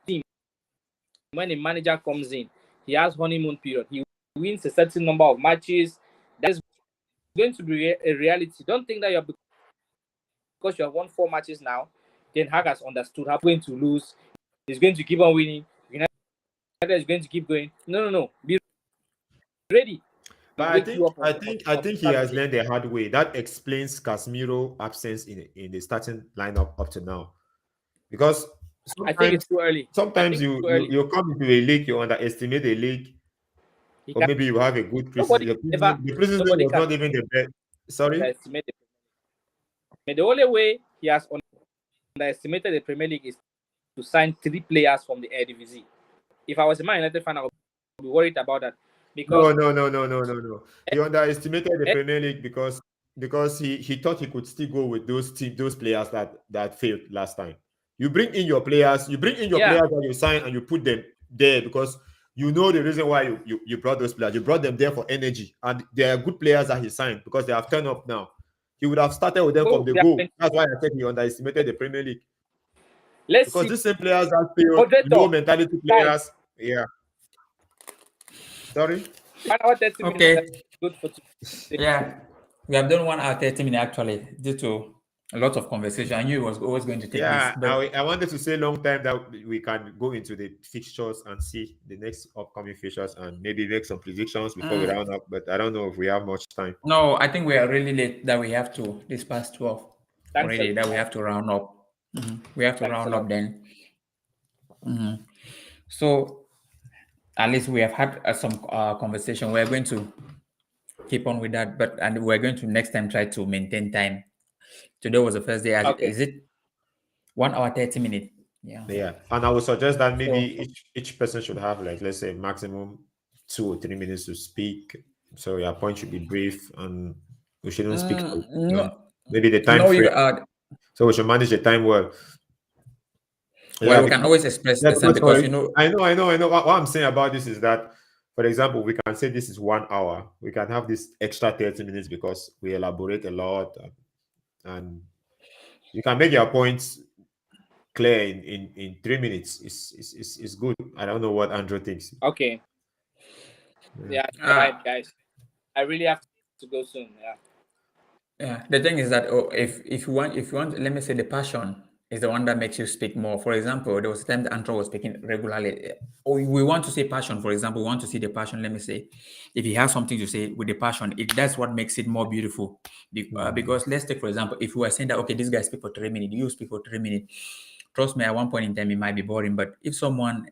Speaker 3: When a manager comes in, he has honeymoon period. He wins a certain number of matches. That's going to be a reality. Don't think that you're because you have won 4 matches now. Ten Hag has understood how going to lose. He's going to keep on winning. United is going to keep going. No. Be ready.
Speaker 2: But I think he has learned the hard way. That explains Casemiro's absence in the starting lineup up to now. Because
Speaker 3: I think it's too early.
Speaker 2: Sometimes you come into a league, you underestimate a league, or maybe you have a good preseason. The preseason was not even the best. Sorry?
Speaker 3: The only way he has underestimated the Premier League is to sign 3 players from the Eredivisie. If I was a Man United fan, I would be worried about that. Because
Speaker 2: no. He underestimated the Premier League because he thought he could still go with those players that failed last time. You bring in your players, players that you sign and you put them there because you know the reason why you brought those players. You brought them there for energy, and they are good players that he signed because they have turned up now. He would have started with them from the goal. That's why I said he underestimated the Premier League. Because these same players that failed, low mentality players. Yeah. Sorry?
Speaker 1: Okay. Good for yeah. We have done 1 hour 30 minutes actually due to a lot of conversation. I knew it was always going to take this.
Speaker 2: But I wanted to say long time that we can go into the fixtures and see the next upcoming fixtures and maybe make some predictions before we round up. But I don't know if we have much time.
Speaker 1: No, I think we are really late that we have to, this past 12 already, that we have to round up. We have to round up then. So at least we have had some conversation. We're going to keep on with that, and we're going to next time try to maintain time. Today was the first day. Is it 1 hour 30 minutes?
Speaker 2: Yeah. And I would suggest that maybe each person should have, like, let's say maximum 2 or 3 minutes to speak. So your point should be brief and we shouldn't speak for maybe the time frame. So we should manage the time well.
Speaker 1: Well, we can always express the same because
Speaker 2: I know. What I'm saying about this is that, for example, we can say this is 1 hour. We can have this extra 30 minutes because we elaborate a lot, and you can make your points clear in 3 minutes. It's good. I don't know what Andrew thinks.
Speaker 3: Okay. Yeah, right, guys. I really have to go soon.
Speaker 1: Yeah. The thing is that if you want, let me say the passion is the one that makes you speak more. For example, there was a time that Andrew was speaking regularly. We want to say passion, for example, we want to see the passion. Let me say, if he has something to say with the passion, that's what makes it more beautiful. Because let's take, for example, if we are saying that, okay, this guy speak for 3 minutes, you speak for 3 minutes. Trust me, at one point in time, it might be boring. But if someone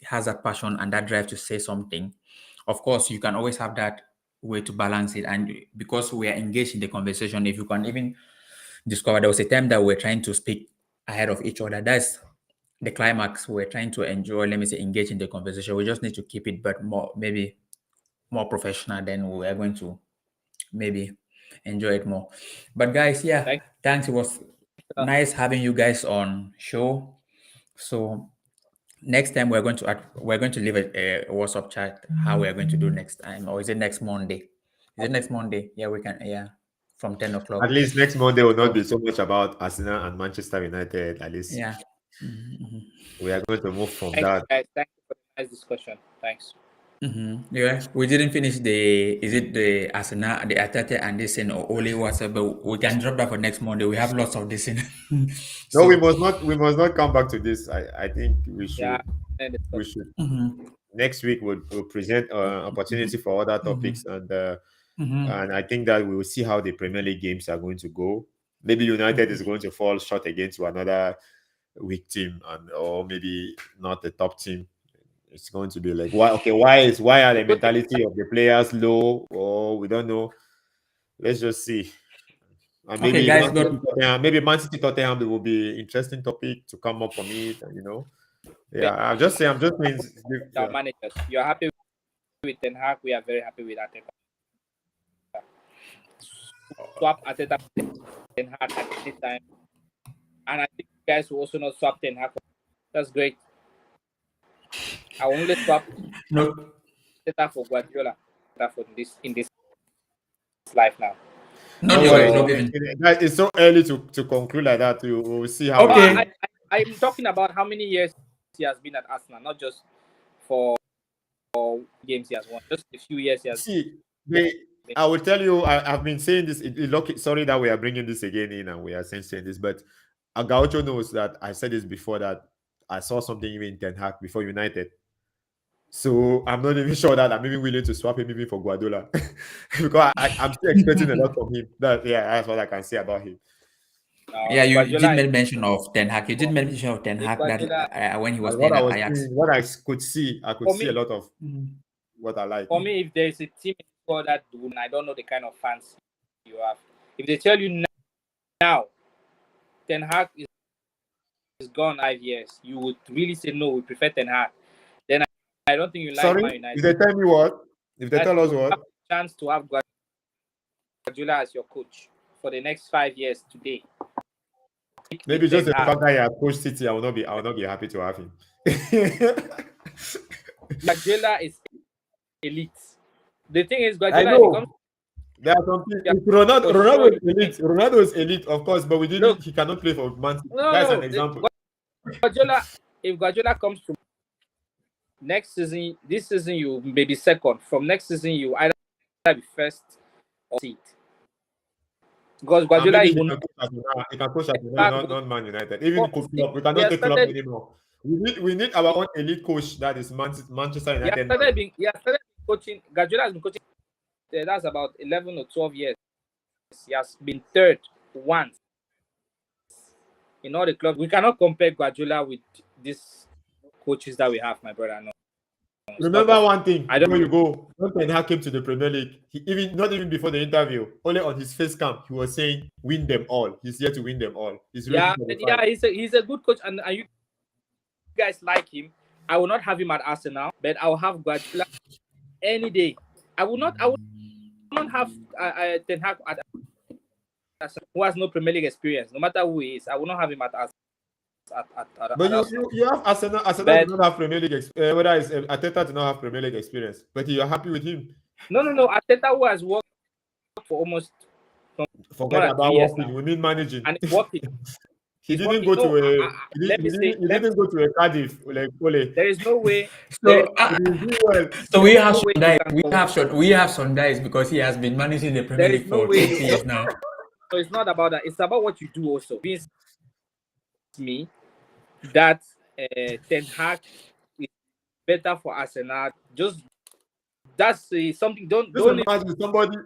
Speaker 1: has that passion and that drive to say something, of course, you can always have that way to balance it. And because we are engaged in the conversation, if you can even discover, there was a time that we're trying to speak ahead of each other. That's the climax. We're trying to enjoy, let me say, engage in the conversation. We just need to keep it, but maybe more professional. Then we are going to maybe enjoy it more. But guys, thanks. It was nice having you guys on show. So next time we're going to leave a WhatsApp chat how we are going to do next time, or is it next Monday? Is it next Monday? Yeah, we can. Yeah, from 10 o'clock.
Speaker 2: At least next Monday will not be so much about Arsenal and Manchester United. At least, we are going to move from that.
Speaker 3: Guys, thank you for the nice discussion. Thanks.
Speaker 1: Yeah, we didn't finish the Arsenal, the Atete, and this and only WhatsApp, but we can drop that for next Monday. We have lots of this in.
Speaker 2: No, we must not come back to this. I think we should. We should. Next week we'll present opportunity for other topics, and I think that we will see how the Premier League games are going to go. Maybe United is going to fall short against another weak team, or maybe not the top team. It's going to be like, why are the mentality of the players low? Or we don't know. Let's just see. And maybe
Speaker 1: guys,
Speaker 2: maybe Man City Tottenham will be interesting topic to come up from it. Yeah, I'm just saying.
Speaker 3: Our managers, you're happy with Ten Hag. We are very happy with Arteta. swap Arteta Ten Hag at any time, and I think you guys will also not swap Ten Hag. That's great. I will only swap
Speaker 1: No,
Speaker 3: Arteta for Guardiola for in this life now.
Speaker 1: no
Speaker 2: Don't
Speaker 1: be
Speaker 2: worry.
Speaker 1: alright,
Speaker 3: So
Speaker 1: no be even.
Speaker 2: Guys, it's so early to conclude like that. We'll see how
Speaker 1: Okay.
Speaker 2: it goes.
Speaker 3: I'm talking about how many years he has been at Arsenal, not just for games he has won, just a few years he has
Speaker 2: See,
Speaker 3: been.
Speaker 2: I will tell you, I've been saying this. Sorry that we are bringing this again in and we are saying this, but Gaucho knows that I said this before, that I saw something even in Ten Hag before United. So I'm not even sure that I'm even willing to swap him even for Guardiola because I'm still expecting a lot from him. That's what I can say about him.
Speaker 1: Yeah, you did
Speaker 3: Guardiola
Speaker 1: make mention of Ten Hag. You did mention of Ten Hag that
Speaker 3: Guardiola,
Speaker 1: when he was
Speaker 2: And
Speaker 1: playing
Speaker 2: what I
Speaker 1: at
Speaker 2: was
Speaker 1: Ajax.
Speaker 2: seeing, what I could see, I could
Speaker 3: For
Speaker 2: see
Speaker 3: me-
Speaker 2: a lot of
Speaker 1: Mhm.
Speaker 2: what I like.
Speaker 3: for me, if there is a team in the world that do, and I don't know the kind of fans you have, if they tell you now Ten Hag is gone 5 years, you would really say no, we prefer Ten Hag. Then I don't think you like
Speaker 2: Sorry,
Speaker 3: Man
Speaker 2: if
Speaker 3: United.
Speaker 2: they tell me what? If they
Speaker 3: That
Speaker 2: tell us
Speaker 3: you
Speaker 2: what?
Speaker 3: have a chance to have Guardiola as your coach for the next 5 years today.
Speaker 2: Maybe just the
Speaker 3: Ten Hag.
Speaker 2: fact that he approached City, I will not be happy to have him.
Speaker 3: Guardiola is elite. The thing is,
Speaker 2: I
Speaker 3: Guardiola, if he comes,
Speaker 2: know. There are some people.
Speaker 3: Yeah,
Speaker 2: Ronaldo,
Speaker 3: for
Speaker 2: Ronaldo
Speaker 3: sure
Speaker 2: is elite. Ronaldo is elite, of course, but
Speaker 3: look,
Speaker 2: he cannot play for Man City.
Speaker 3: no,
Speaker 2: That's
Speaker 3: no,
Speaker 2: an example.
Speaker 3: Guardiola, if Guardiola comes to next season, this season you may be second. From next season, you either be first or seat. Because
Speaker 2: And
Speaker 3: Guardiola
Speaker 2: maybe
Speaker 3: will not
Speaker 2: he can coach Arsenal,
Speaker 3: start
Speaker 2: not Man United. Even
Speaker 3: Well,
Speaker 2: club, we
Speaker 3: he
Speaker 2: cannot
Speaker 3: has
Speaker 2: take club
Speaker 3: started.
Speaker 2: anymore. We need our own elite coach, that is Manchester
Speaker 3: He has
Speaker 2: United.
Speaker 3: started being. He has started coaching. Guardiola has been coaching. That's about 11 or 12 years. He has been third once in all the clubs. We cannot compare Guardiola with these coaches that we have, my brother. No, it's not
Speaker 2: Remember
Speaker 3: possible.
Speaker 2: one thing
Speaker 3: I don't-
Speaker 2: before you go. When Ten Hag came to the Premier League, not even before the interview, only on his face cam, he was saying, "Win them all." He's here to win them all. He's ready
Speaker 3: Yeah,
Speaker 2: for the
Speaker 3: and yeah,
Speaker 2: fight.
Speaker 3: he's a good coach, and you guys like him. I will not have him at Arsenal, but I will have Guardiola any day. I will not have Ten Hag at Arsenal, who has no Premier League experience. No matter who he is, I will not have him at Arsenal.
Speaker 2: But you have Arsenal. Arsenal do not have Premier League. Whether it's Arteta do not have Premier League experience, but you're happy with him.
Speaker 3: No. Arteta, who has worked for almost
Speaker 2: Forget
Speaker 3: more than
Speaker 2: about
Speaker 3: 3 years
Speaker 2: working.
Speaker 3: now,
Speaker 2: We mean managing.
Speaker 3: and it's working.
Speaker 2: He
Speaker 3: He's
Speaker 2: didn't
Speaker 3: working.
Speaker 2: go
Speaker 3: No,
Speaker 2: to a.
Speaker 3: let me say,
Speaker 2: He didn't go to a Cardiff like Ole.
Speaker 3: there is no way.
Speaker 1: So,
Speaker 2: He did well.
Speaker 1: so we have
Speaker 3: no way
Speaker 1: Sondai.
Speaker 3: you can
Speaker 1: We have Sondai because he has been managing the Premier
Speaker 3: There is
Speaker 1: League
Speaker 3: no
Speaker 1: for
Speaker 3: way
Speaker 1: 20 years now.
Speaker 3: So it's not about that. It's about what you do also. Means me that Ten Hag is better for Arsenal. Just that's something. Don't
Speaker 2: Imagine somebody.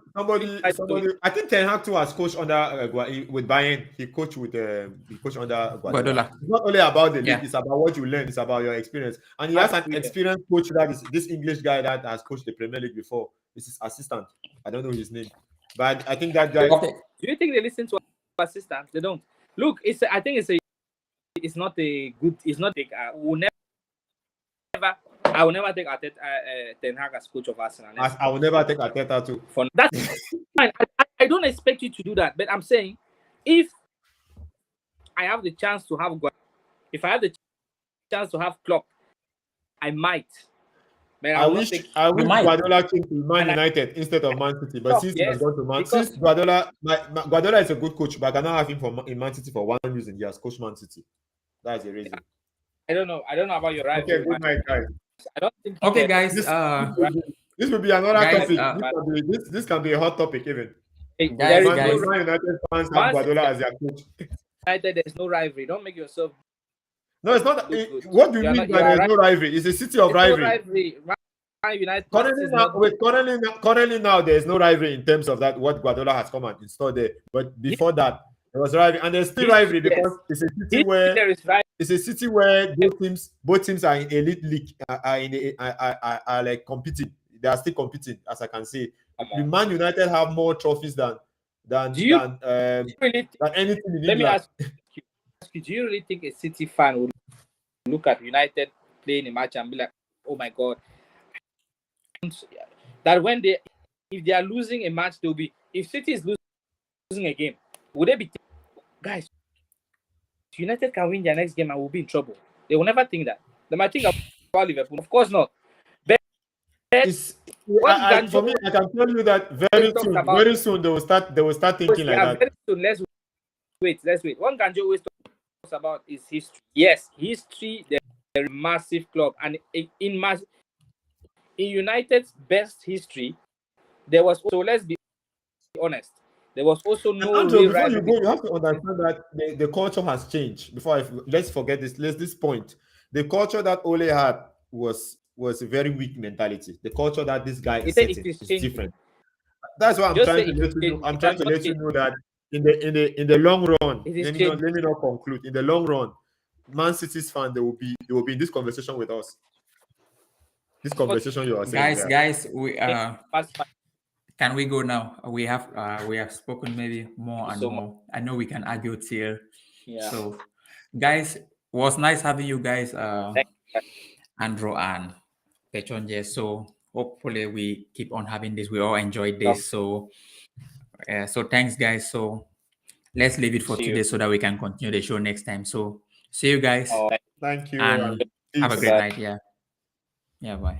Speaker 2: I think Ten Hag too has coached under with Bayern. He coached under Guardiola.
Speaker 1: Guardiola.
Speaker 2: It's not only about the league.
Speaker 1: Yeah.
Speaker 2: It's about what you learn. It's about your experience. And he has an experienced coach that is this English guy that has coached the Premier League before. It's his assistant. I don't know his name, but I think that guy.
Speaker 1: Okay.
Speaker 3: Do you think they listen to assistants? They don't. Look, I think it's not a good. It's not a. I will never take Ten Hag as coach of Arsenal.
Speaker 2: I will never take Arteta too.
Speaker 3: That's fine. I don't expect you to do that, but I'm saying if I have the chance to have if I have the chance to have Klopp, I might. But
Speaker 2: I wish Guardiola came to Man United instead of Man City, but since he has gone to Man City, since Guardiola is a good coach, but I cannot have him in Man City for one reason: he has coached Man City. That's the reason.
Speaker 3: I don't know about your rival.
Speaker 2: Okay, good night, guys.
Speaker 3: I don't think.
Speaker 1: Okay, guys.
Speaker 2: This will be another
Speaker 1: guys,
Speaker 2: topic. This can be a hot topic even.
Speaker 1: Guys,
Speaker 2: Man United fans have Guardiola as their coach.
Speaker 3: United, there's no rivalry. Don't make yourself.
Speaker 2: No, it's not. What do you mean by there's no rivalry? It's a city of rivalry.
Speaker 3: United.
Speaker 2: Currently now, there is no rivalry in terms of that what Guardiola has come and installed there. But before that, there was rivalry, and there's still rivalry because it's a city where both teams are in elite league, are like competing. They are still competing, as I can say. The Man United have more trophies than anything in England.
Speaker 3: Let me ask you: do you really think a City fan would look at United playing a match and be like, "Oh my God"? That if they are losing a match, they'll be. If City is losing losing a game, would they be guys? United can win their next game and we'll be in trouble. They will never think that. They might think about Liverpool. Of course not. But
Speaker 2: for me, I can tell you that very soon they will start thinking like that.
Speaker 3: Very soon, let's wait. One Ganjo always talks about is history. Yes, history. They're a massive club, and in United's best history, there was, so let's be honest, there was also no
Speaker 2: Andrew, before you go, you have to understand that the culture has changed. Let's forget this point. The culture that Ole had was a very weak mentality. The culture that this guy is setting is different. That's why I'm trying to let you know. I'm trying to let you know that in the long run, let me not conclude. In the long run, Man City's fan, they will be in this conversation with us. This conversation you are saying,
Speaker 1: guys, we can we go now? We have spoken maybe more and more. I know we can argue till.
Speaker 3: Yeah.
Speaker 1: So, guys, it was nice having you guys, Andrew and Pechonje. So hopefully we keep on having this. We all enjoyed this. So, so thanks, guys. So let's leave it for today so that we can continue the show next time. So see you guys.
Speaker 2: Thank you.
Speaker 1: And have a great night. Yeah. Bye.